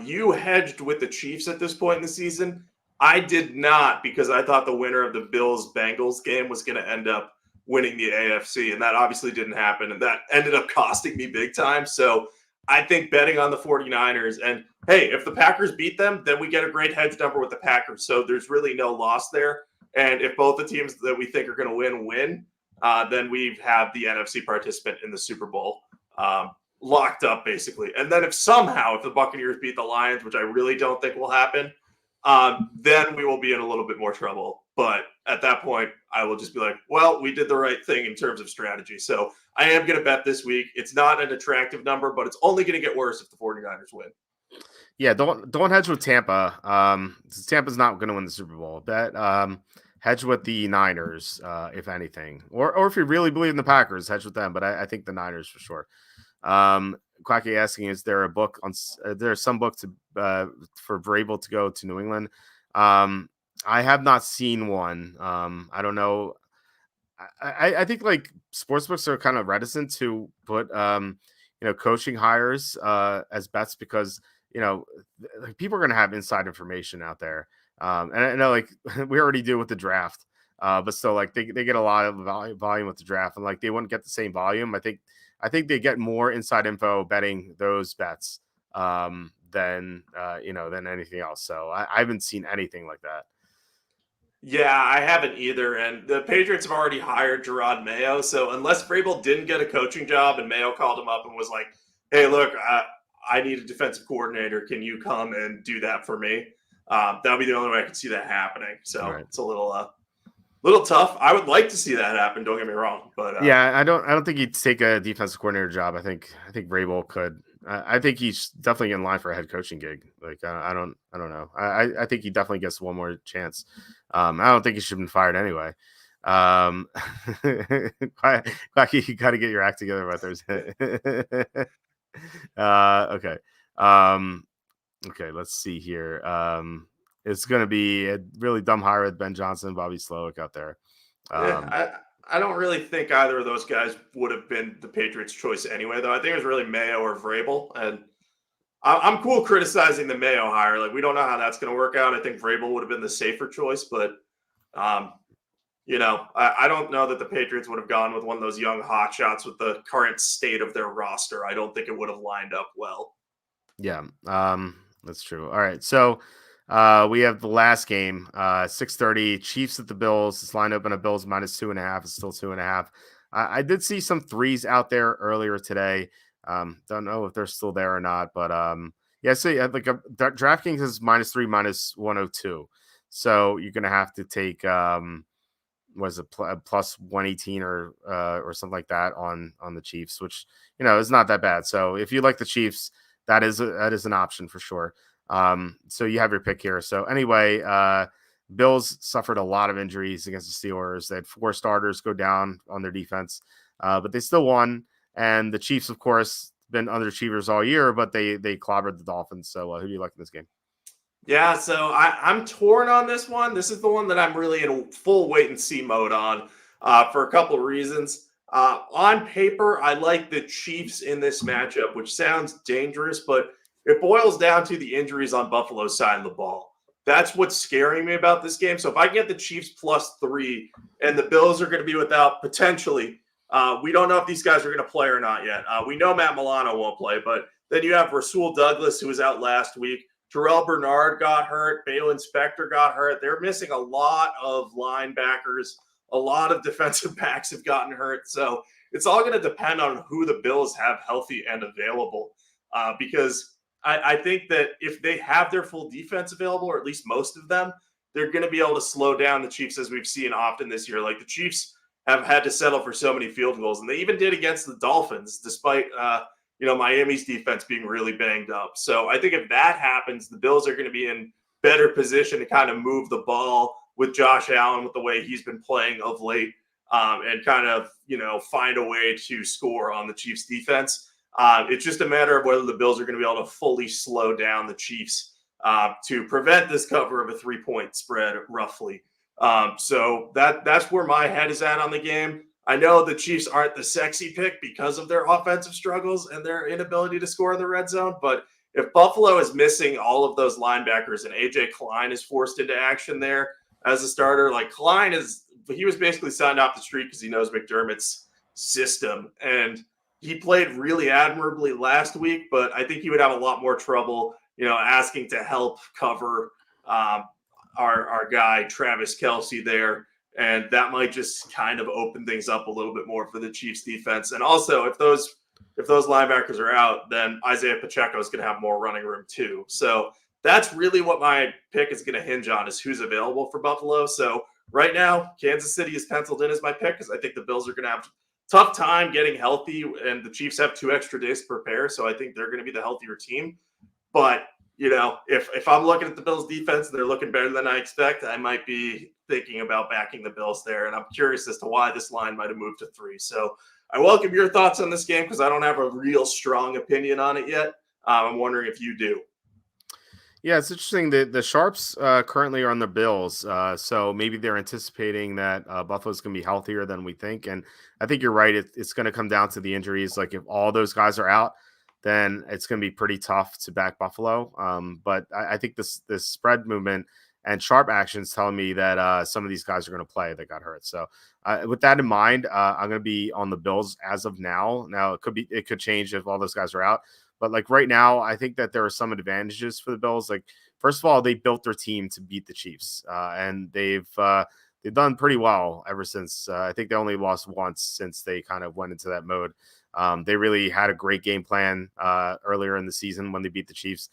you hedged with the Chiefs at this point in the season. I did not, because I thought the winner of the Bills-Bengals game was going to end up winning the AFC, and that obviously didn't happen, and that ended up costing me big time. So I think betting on the 49ers, and hey, if the Packers beat them, then we get a great hedge number with the Packers. So there's really no loss there. And if both the teams that we think are going to win, then we have the NFC participant in the Super Bowl locked up, basically. And then if the Buccaneers beat the Lions, which I really don't think will happen, then we will be in a little bit more trouble. But at that point, I will just be like, well, we did the right thing in terms of strategy. So I am going to bet this week. It's not an attractive number, but it's only going to get worse if the 49ers win. Yeah, don't hedge with Tampa. Tampa's not going to win the Super Bowl. Bet hedge with the Niners, if anything, or if you really believe in the Packers, hedge with them. But I think the Niners for sure. Quacky asking, is there a book on? There's some book to for Vrabel to go to New England. I have not seen one. I don't know. I think like sportsbooks are kind of reticent to put coaching hires as bets because like people are going to have inside information out there. And I know like we already do with the draft, but still like they get a lot of volume with the draft, and like they wouldn't get the same volume. I think they get more inside info betting those bets than anything else. So I haven't seen anything like that. Yeah, I haven't either. And the Patriots have already hired Gerard Mayo. So unless Vrabel didn't get a coaching job and Mayo called him up and was like, hey, look, I need a defensive coordinator. Can you come and do that for me? That would be the only way I could see that happening. So It's a little tough. I would like to see that happen. Don't get me wrong. But yeah, I don't think he'd take a defensive coordinator job. I think Vrabel could. I think he's definitely in line for a head coaching gig. Like I don't know. I think he definitely gets one more chance. I don't think he should have been fired anyway. Quacky, you got to get your act together by Thursday. Okay. Okay. Let's see here. It's going to be a really dumb hire with Ben Johnson, Bobby Slowick out there. I don't really think either of those guys would have been the Patriots' choice anyway, though. I think it was really Mayo or Vrabel. And I'm cool criticizing the Mayo hire. Like, we don't know how that's going to work out. I think Vrabel would have been the safer choice. But, I don't know that the Patriots would have gone with one of those young hotshots with the current state of their roster. I don't think it would have lined up well. Yeah, that's true. All right. So, we have the last game, 6:30, Chiefs at the Bills. This line open at Bills -2.5. It's still 2.5. I did see some threes out there earlier today. Don't know if they're still there or not, but yeah. So like DraftKings is -3, -102. So you're gonna have to take was it plus 118 or something like that on the Chiefs, which is not that bad. So if you like the Chiefs, that is an option for sure. So you have your pick here. So anyway, Bills suffered a lot of injuries against the Steelers. They had 4 starters go down on their defense, but they still won. And the Chiefs, of course, been underachievers all year, but they clobbered the Dolphins. So who do you like in this game? Yeah, so I'm torn on this one. This is the one that I'm really in full wait and see mode on for a couple of reasons. On paper, I like the Chiefs in this matchup, which sounds dangerous, but it boils down to the injuries on Buffalo's side of the ball. That's what's scaring me about this game. So if I get the Chiefs +3 and the Bills are going to be without potentially, we don't know if these guys are going to play or not yet. We know Matt Milano won't play, but then you have Rasul Douglas, who was out last week. Terrell Bernard got hurt. Bale Inspector got hurt. They're missing a lot of linebackers. A lot of defensive backs have gotten hurt. So it's all going to depend on who the Bills have healthy and available because I think that if they have their full defense available, or at least most of them, they're going to be able to slow down the Chiefs, as we've seen often this year. Like the Chiefs have had to settle for so many field goals, and they even did against the Dolphins, despite Miami's defense being really banged up. So I think if that happens, the Bills are going to be in better position to kind of move the ball with Josh Allen with the way he's been playing of late, and kind of find a way to score on the Chiefs defense. It's just a matter of whether the Bills are going to be able to fully slow down the Chiefs to prevent this cover of a 3-point spread, roughly. So that's where my head is at on the game. I know the Chiefs aren't the sexy pick because of their offensive struggles and their inability to score in the red zone. But if Buffalo is missing all of those linebackers and A.J. Klein is forced into action there as a starter, like Klein he was basically signed off the street because he knows McDermott's system. And he played really admirably last week, but I think he would have a lot more trouble, asking to help cover our guy, Travis Kelce there. And that might just kind of open things up a little bit more for the Chiefs defense. And also if those linebackers are out, then Isaiah Pacheco is going to have more running room too. So that's really what my pick is going to hinge on, is who's available for Buffalo. So right now, Kansas City is penciled in as my pick because I think the Bills are going to have a tough time getting healthy, and the Chiefs have 2 extra days to prepare, so I think they're going to be the healthier team. But if I'm looking at the Bills defense and they're looking better than I expect, I might be thinking about backing the Bills there. And I'm curious as to why this line might have moved to 3. So I welcome your thoughts on this game because I don't have a real strong opinion on it yet. I'm wondering if you do. Yeah, it's interesting that the Sharps currently are on the Bills, so maybe they're anticipating that Buffalo's going to be healthier than we think. And I think you're right; it's going to come down to the injuries. Like if all those guys are out, then it's going to be pretty tough to back Buffalo. But I think this spread movement and sharp actions telling me that some of these guys are going to play that got hurt. So with that in mind, I'm going to be on the Bills as of now. Now it could change if all those guys are out. But like right now, I think that there are some advantages for the Bills. Like first of all, they built their team to beat the Chiefs, and they've done pretty well ever since. I think they only lost once since they kind of went into that mode. They really had a great game plan earlier in the season when they beat the Chiefs.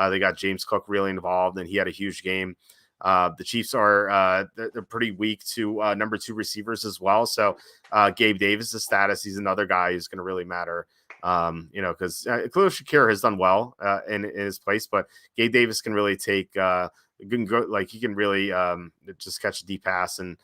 They got James Cook really involved, and he had a huge game. The Chiefs are they're pretty weak to number 2 receivers as well. So Gabe Davis' status, he's another guy who's going to really matter. Because Khalil Shakir has done well in his place, but Gabe Davis can really take he can really just catch a deep pass and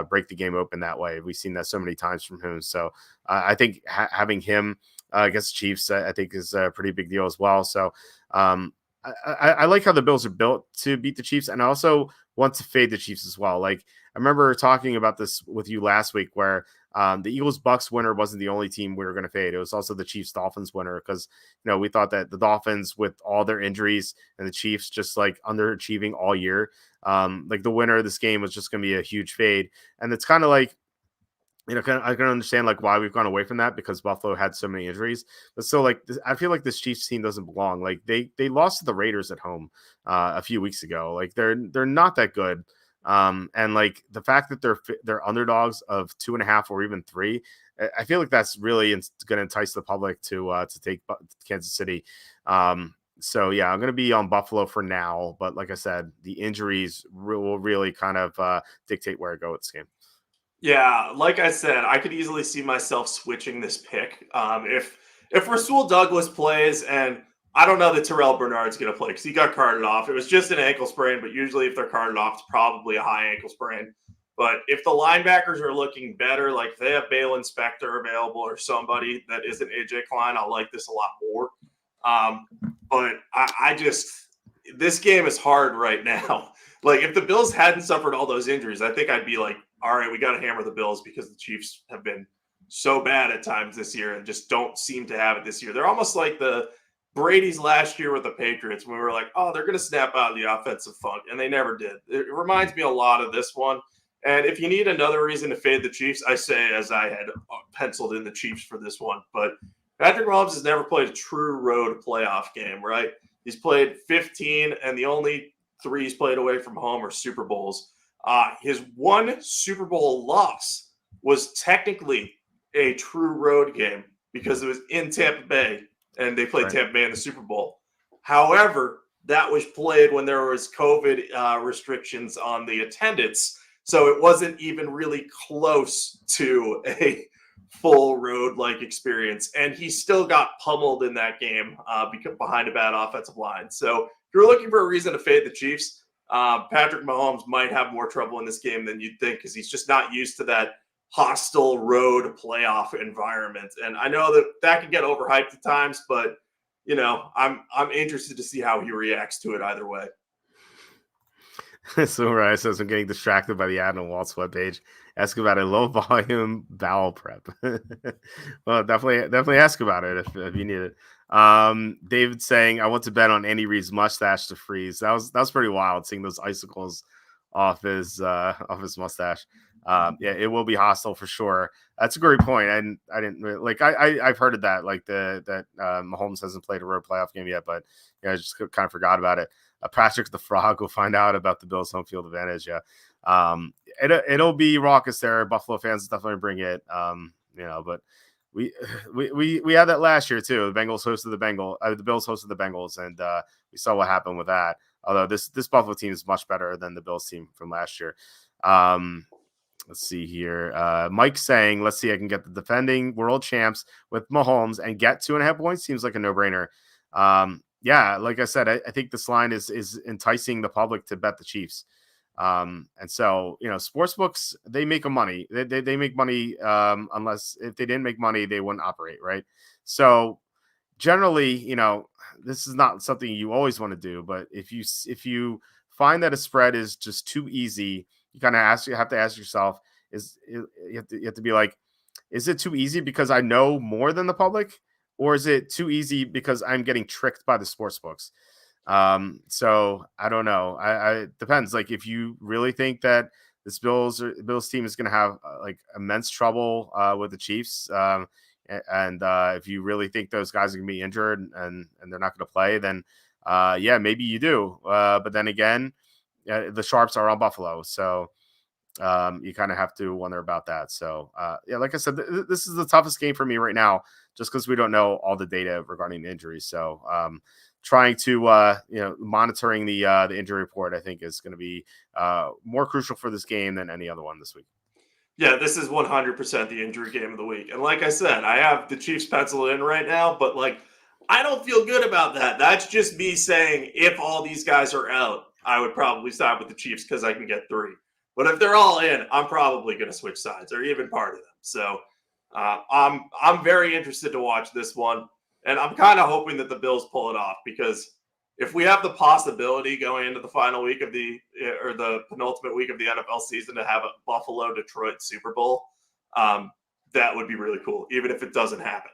break the game open that way. We've seen that so many times from him. So I think having him against the Chiefs, I think is a pretty big deal as well. So I like how the Bills are built to beat the Chiefs, and I also want to fade the Chiefs as well. Like I remember talking about this with you last week, where the Eagles-Bucks winner wasn't the only team we were going to fade. It was also the Chiefs-Dolphins winner because, we thought that the Dolphins, with all their injuries, and the Chiefs just like underachieving all year, like the winner of this game was just going to be a huge fade. And it's kind of like, I can understand like why we've gone away from that because Buffalo had so many injuries. But still, like I feel like this Chiefs team doesn't belong. Like they lost to the Raiders at home a few weeks ago. Like they're not that good. And like the fact that they're underdogs of 2.5 or even 3, I feel like that's really going to entice the public to take Kansas City. So yeah, I'm going to be on Buffalo for now, but like I said, the injuries will really kind of dictate where I go with this game. Yeah, like I said, I could easily see myself switching this pick. If Rasul Douglas plays, and I don't know that Terrell Bernard's going to play because he got carted off. It was just an ankle sprain, but usually if they're carted off, it's probably a high ankle sprain. But if the linebackers are looking better, like if they have Bale Inspector available or somebody that isn't AJ Klein, I'll like this a lot more. But I just this game is hard right now. Like if the Bills hadn't suffered all those injuries, I think I'd be like, all right, we got to hammer the Bills because the Chiefs have been so bad at times this year and just don't seem to have it this year. They're almost like the Brady's last year with the Patriots when we were like, oh, they're going to snap out of the offensive funk, and they never did. It reminds me a lot of this one. And if you need another reason to fade the Chiefs, I say as I had penciled in the Chiefs for this one. But Patrick Mahomes has never played a true road playoff game, right? He's played 15, and the only 3 he's played away from home are Super Bowls. His one Super Bowl loss was technically a true road game because it was in Tampa Bay, and they played Tampa Bay in the Super Bowl. However, that was played when there was COVID restrictions on the attendance, so it wasn't even really close to a full road-like experience, and he still got pummeled in that game because behind a bad offensive line. So if you're looking for a reason to fade the Chiefs, Patrick Mahomes might have more trouble in this game than you'd think because he's just not used to that hostile road playoff environment. And I know that can get overhyped at times, but I'm interested to see how he reacts to it either way. So right, says I'm getting distracted by the ad on Walt's webpage. Ask about a low volume bowel prep. Well, definitely ask about it if you need it. David saying I want to bet on Andy Reid's mustache to freeze. That was pretty wild seeing those icicles off his mustache. Yeah, it will be hostile for sure. That's a great point. And I didn't really, like I've heard of that, like that Mahomes hasn't played a road playoff game yet, but yeah, I just kind of forgot about it. Patrick the Frog will find out about the Bills' home field advantage. Yeah, it'll be raucous there. Buffalo fans definitely bring it. But we had that last year too. The Bills hosted the Bengals, and we saw what happened with that. Although this Buffalo team is much better than the Bills team from last year. Let's see here. Mike saying, let's see, I can get the defending world champs with Mahomes and get 2.5 points. Seems like a no-brainer. Yeah, like I said, I think this line is enticing the public to bet the Chiefs. And so, sports books, they make money. They make money unless if they didn't make money, they wouldn't operate, right? So generally, this is not something you always want to do, but if you find that a spread is just too easy, you kind of have to ask yourself, you have to be like, is it too easy because I know more than the public, or is it too easy because I'm getting tricked by the sports books? So I don't know. It depends. Like if you really think that this Bills team is going to have like immense trouble with the Chiefs, and if you really think those guys are going to be injured and they're not going to play, then yeah, maybe you do. But then again, the Sharps are on Buffalo, so you kind of have to wonder about that. So yeah, like I said, this is the toughest game for me right now, just because we don't know all the data regarding the injuries. So trying to monitoring the injury report, I think, is going to be more crucial for this game than any other one this week. Yeah, this is 100% the injury game of the week. And like I said, I have the Chiefs penciled in right now, but like I don't feel good about that. That's just me saying if all these guys are out, I would probably side with the Chiefs because I can get 3. But if they're all in, I'm probably going to switch sides or even part of them. So I'm very interested to watch this one. And I'm kind of hoping that the Bills pull it off because if we have the possibility going into the final week of the penultimate week of the NFL season to have a Buffalo-Detroit Super Bowl, that would be really cool, even if it doesn't happen.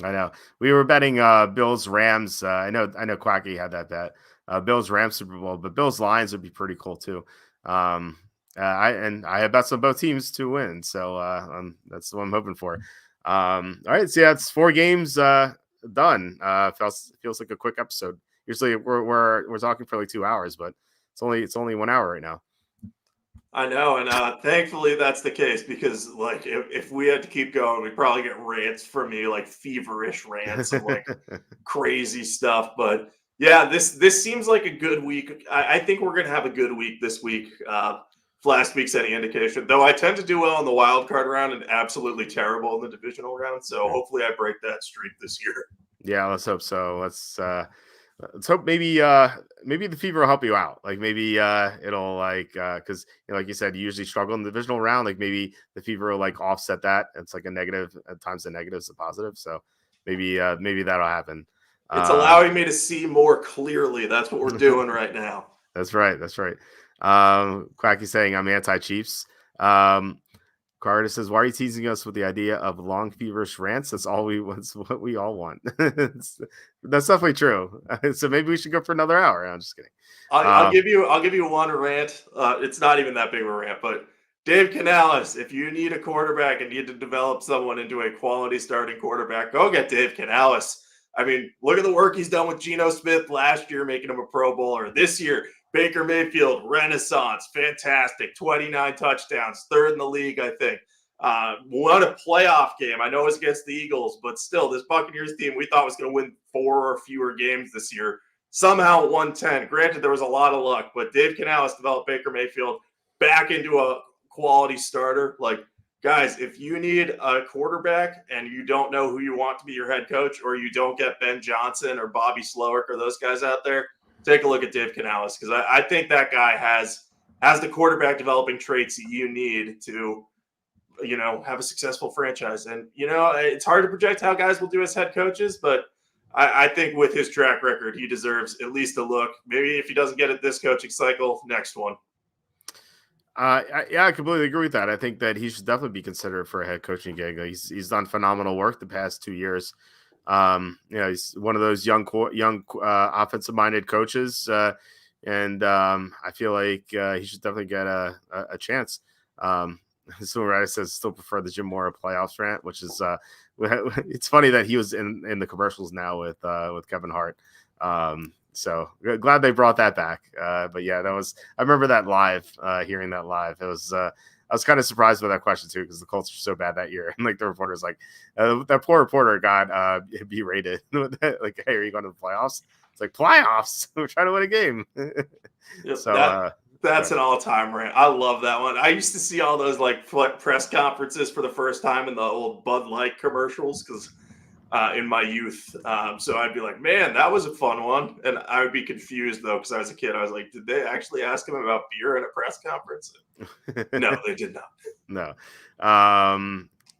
I know we were betting Bills Rams. I know Quacky had that bet. Bills Rams Super Bowl, but Bills Lions would be pretty cool too. I have bets on both teams to win, so that's what I'm hoping for. All right, so yeah, it's 4 games done. Feels like a quick episode. Usually we're talking for like 2 hours, but it's only 1 hour right now. I know, and thankfully that's the case because like if we had to keep going, we'd probably get rants from me, like feverish rants of like crazy stuff. But yeah, this seems like a good week. I think we're gonna have a good week this week. If last week's any indication, though, I tend to do well in the wild card round and absolutely terrible in the divisional round. So hopefully, I break that streak this year. Yeah, let's hope so. Let's hope maybe the fever will help you out. Like maybe it'll like because like you said, you usually struggle in the divisional round. Like maybe the fever will like offset that. It's like a negative at times. The negative is a positive. So maybe that'll happen. It's allowing me to see more clearly. That's what we're doing right now. That's right. Quacky saying I'm anti-Chiefs. Carter says, "Why are you teasing us with the idea of long feverish rants? That's what we all want." That's definitely true. So maybe we should go for another hour. I'm just kidding. I'll give you one rant. It's not even that big of a rant, but Dave Canales, if you need a quarterback and need to develop someone into a quality starting quarterback, go get Dave Canales. I mean, look at the work he's done with Geno Smith last year, making him a Pro Bowler. This year, Baker Mayfield, renaissance, fantastic, 29 touchdowns, 3rd in the league, I think. Won a playoff game. I know it's against the Eagles, but still, this Buccaneers team we thought was going to win 4 or fewer games this year somehow won 10. Granted, there was a lot of luck, but Dave Canales developed Baker Mayfield back into a quality starter. Like, guys, if you need a quarterback and you don't know who you want to be your head coach, or you don't get Ben Johnson or Bobby Slowick or those guys out there, take a look at Dave Canales, because I think that guy has the quarterback developing traits that you need to, have a successful franchise. And, it's hard to project how guys will do as head coaches, but I think with his track record, he deserves at least a look. Maybe if he doesn't get it this coaching cycle, next one. I completely agree with that. I think that he should definitely be considered for a head coaching gig. He's done phenomenal work the past 2 years. He's one of those young offensive minded coaches, and I feel like he should definitely get a chance. So Reddit says still prefer the Jim Mora playoffs rant, which is it's funny that he was in the commercials now with Kevin Hart. So glad they brought that back. But yeah, I remember that live, hearing that live. It was, I was kind of surprised by that question too, because the Colts were so bad that year. And like the reporter's like, that poor reporter got berated. Like, hey, are you going to the playoffs? It's like, playoffs? We're trying to win a game. Yep, So That's an all-time rant. I love that one. I used to see all those like press conferences for the first time in the old Bud Light commercials because in my youth. So I'd be like, man, that was a fun one. And I would be confused though, because I was a kid. I was like, did they actually ask him about beer in a press conference? No, they did not. No.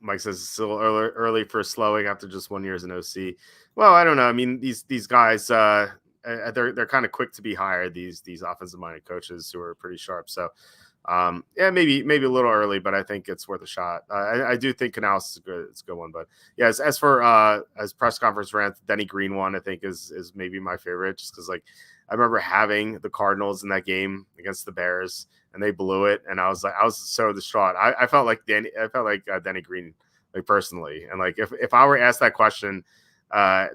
Mike says it's still early for slowing after just 1 year as an OC. Well, I don't know. I mean, these guys, they're kind of quick to be hired. These offensive minded coaches who are pretty sharp. So, yeah, maybe a little early, but I think it's worth a shot. I do think Canales is it's a good one. But yeah, as for as press conference rant, Denny Green one I think is maybe my favorite, just because like I remember having the Cardinals in that game against the Bears and they blew it, and I was so distraught. I felt like Denny Green, like personally, and like if I were asked that question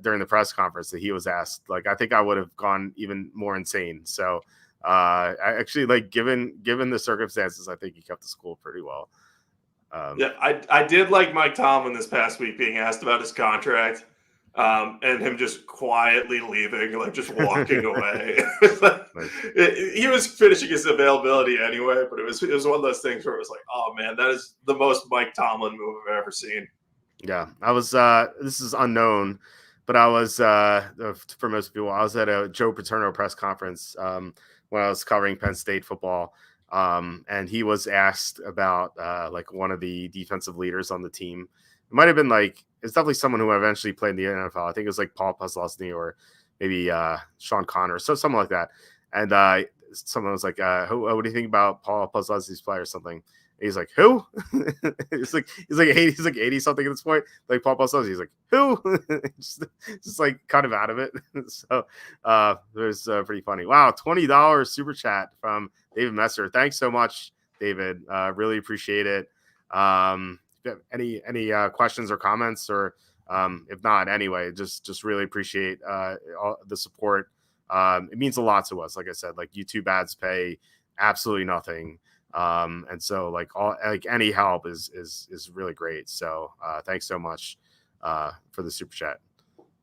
during the press conference that he was asked, like I think I would have gone even more insane. So I actually like given the circumstances, I think he kept the school pretty well. Yeah, I did like Mike Tomlin this past week being asked about his contract, and him just quietly leaving, like just walking away. He was finishing his availability anyway, but it was one of those things where it was like, oh man, that is the most Mike Tomlin move I've ever seen. Yeah, I was. This is unknown, but I was for most people. I was at a Joe Paterno press conference when I was covering Penn State football. And he was asked about like one of the defensive leaders on the team. It might have been like, it's definitely someone who eventually played in the NFL. I think it was like Paul Posluszny or maybe Sean Connor, so something like that. And someone was like, what do you think about Paul Posluszny's play or something? And he's like, who? he's like 80 something at this point. Like Paul Posluszny, he's like, who? just like kind of out of it. So it was pretty funny. Wow, $20 super chat from David Messer. Thanks so much, David. Really appreciate it. If you have any questions or comments, or if not, anyway, just really appreciate all the support. It means a lot to us. Like I said, like YouTube ads pay absolutely nothing. And so like any help is really great. So thanks so much for the super chat.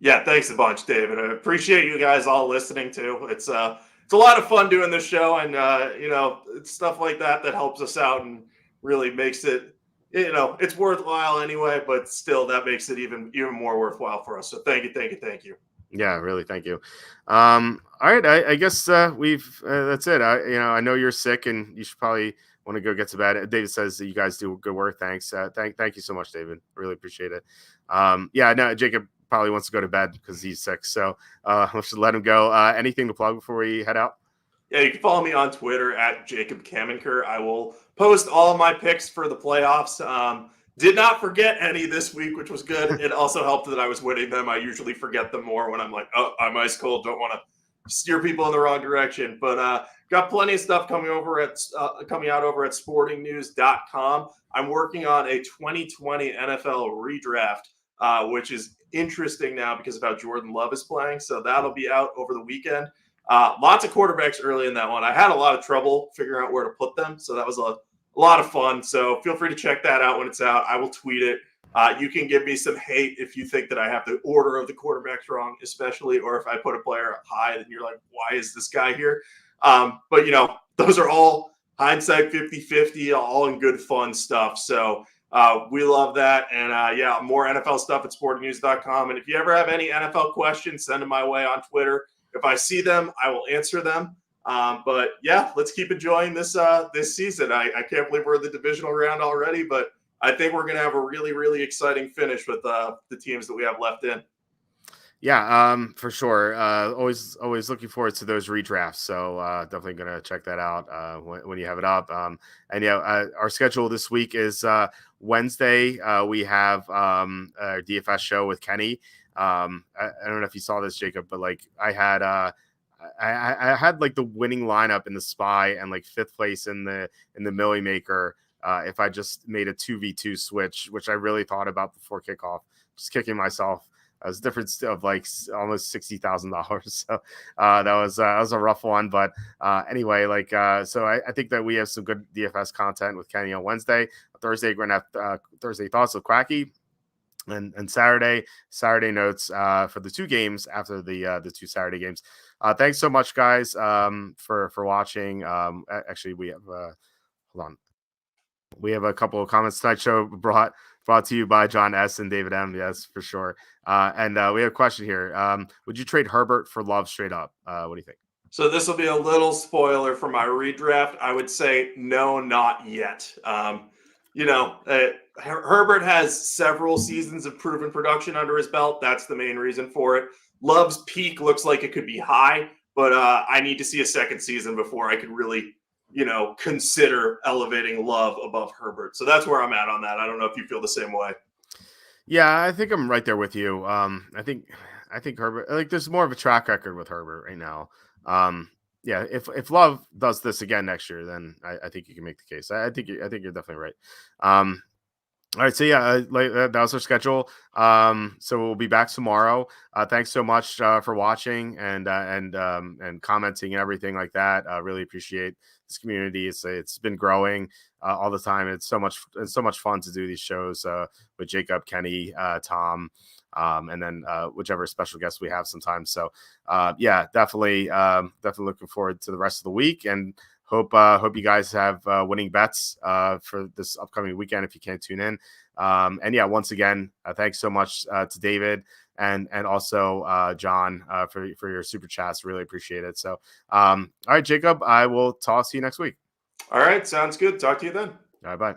Yeah, thanks a bunch, David. I appreciate you guys all listening too. It's a lot of fun doing this show, and it's stuff like that helps us out and really makes it, it's worthwhile anyway, but still that makes it even more worthwhile for us. So thank you. Yeah, really. Thank you. All right. I guess we've that's it. I know you're sick and you should probably want to go get to bed. David says that you guys do good work. Thanks. Thank you so much, David. Really appreciate it. Yeah, no, Jacob probably wants to go to bed because he's sick. So we should let him go. Anything to plug before we head out? Yeah, you can follow me on Twitter at Jacob Camenker. I will post all my picks for the playoffs. Did not forget any this week, which was good. It also helped that I was winning them. I usually forget them more when I'm like, oh, I'm ice cold. Don't want to steer people in the wrong direction. But got plenty of stuff coming out over at sportingnews.com. I'm working on a 2020 NFL redraft, which is interesting now because of how Jordan Love is playing. So that'll be out over the weekend. Lots of quarterbacks early in that one. I had a lot of trouble figuring out where to put them. So that was a lot of fun. So feel free to check that out when it's out. I will tweet it. You can give me some hate if you think that I have the order of the quarterbacks wrong, especially, or if I put a player high and you're like, why is this guy here? But those are all hindsight 50-50, all in good fun stuff. So we love that. And yeah, more NFL stuff at sportingnews.com. And if you ever have any NFL questions, send them my way on Twitter. If I see them, I will answer them. But yeah, let's keep enjoying this season. I can't believe we're in the divisional round already, but I think we're going to have a really, really exciting finish with the teams that we have left in. Yeah, for sure. Always looking forward to those redrafts. So definitely going to check that out when you have it up. And yeah, our schedule this week is Wednesday. We have our DFS show with Kenny. I don't know if you saw this, Jacob, but like I had like the winning lineup in the SPY and like fifth place in the Millie Maker. If I just made a 2v2 switch, which I really thought about before kickoff, just kicking myself. It was a difference of like almost $60,000. So that was a rough one. But anyway, like so I think that we have some good DFS content with Kenny on Wednesday. Thursday, we're gonna have Thursday thoughts with Quacky. and Saturday notes for the two games after the two Saturday games. Thanks so much, guys, for watching. Actually, we have hold on. We have a couple of comments. Tonight's show brought to you by John S. and David M. Yes, for sure. And we have a question here. Would you trade Herbert for Love straight up? What do you think? So this will be a little spoiler for my redraft. I would say no, not yet. Herbert has several seasons of proven production under his belt. That's the main reason for it. Love's peak looks like it could be high, but I need to see a second season before I could really, consider elevating Love above Herbert. So that's where I'm at on that. I don't know if you feel the same way. Yeah, I think I'm right there with you. I think Herbert, like, there's more of a track record with Herbert right now. Yeah, if Love does this again next year, then I think you can make the case. I think you're definitely right. All right, so yeah, that was our schedule. So we'll be back tomorrow. Thanks so much for watching and commenting and everything like that. Really appreciate this community. It's been growing all the time. It's so much fun to do these shows with Jacob, Kenny, Tom, and then whichever special guests we have sometimes. So yeah, definitely looking forward to the rest of the week, and hope you guys have winning bets for this upcoming weekend if you can't tune in. And yeah, once again, thanks so much to David and also John for your super chats. Really appreciate it. So all right, Jacob, I will toss you next week. All right, sounds good. Talk to you then. All right, bye.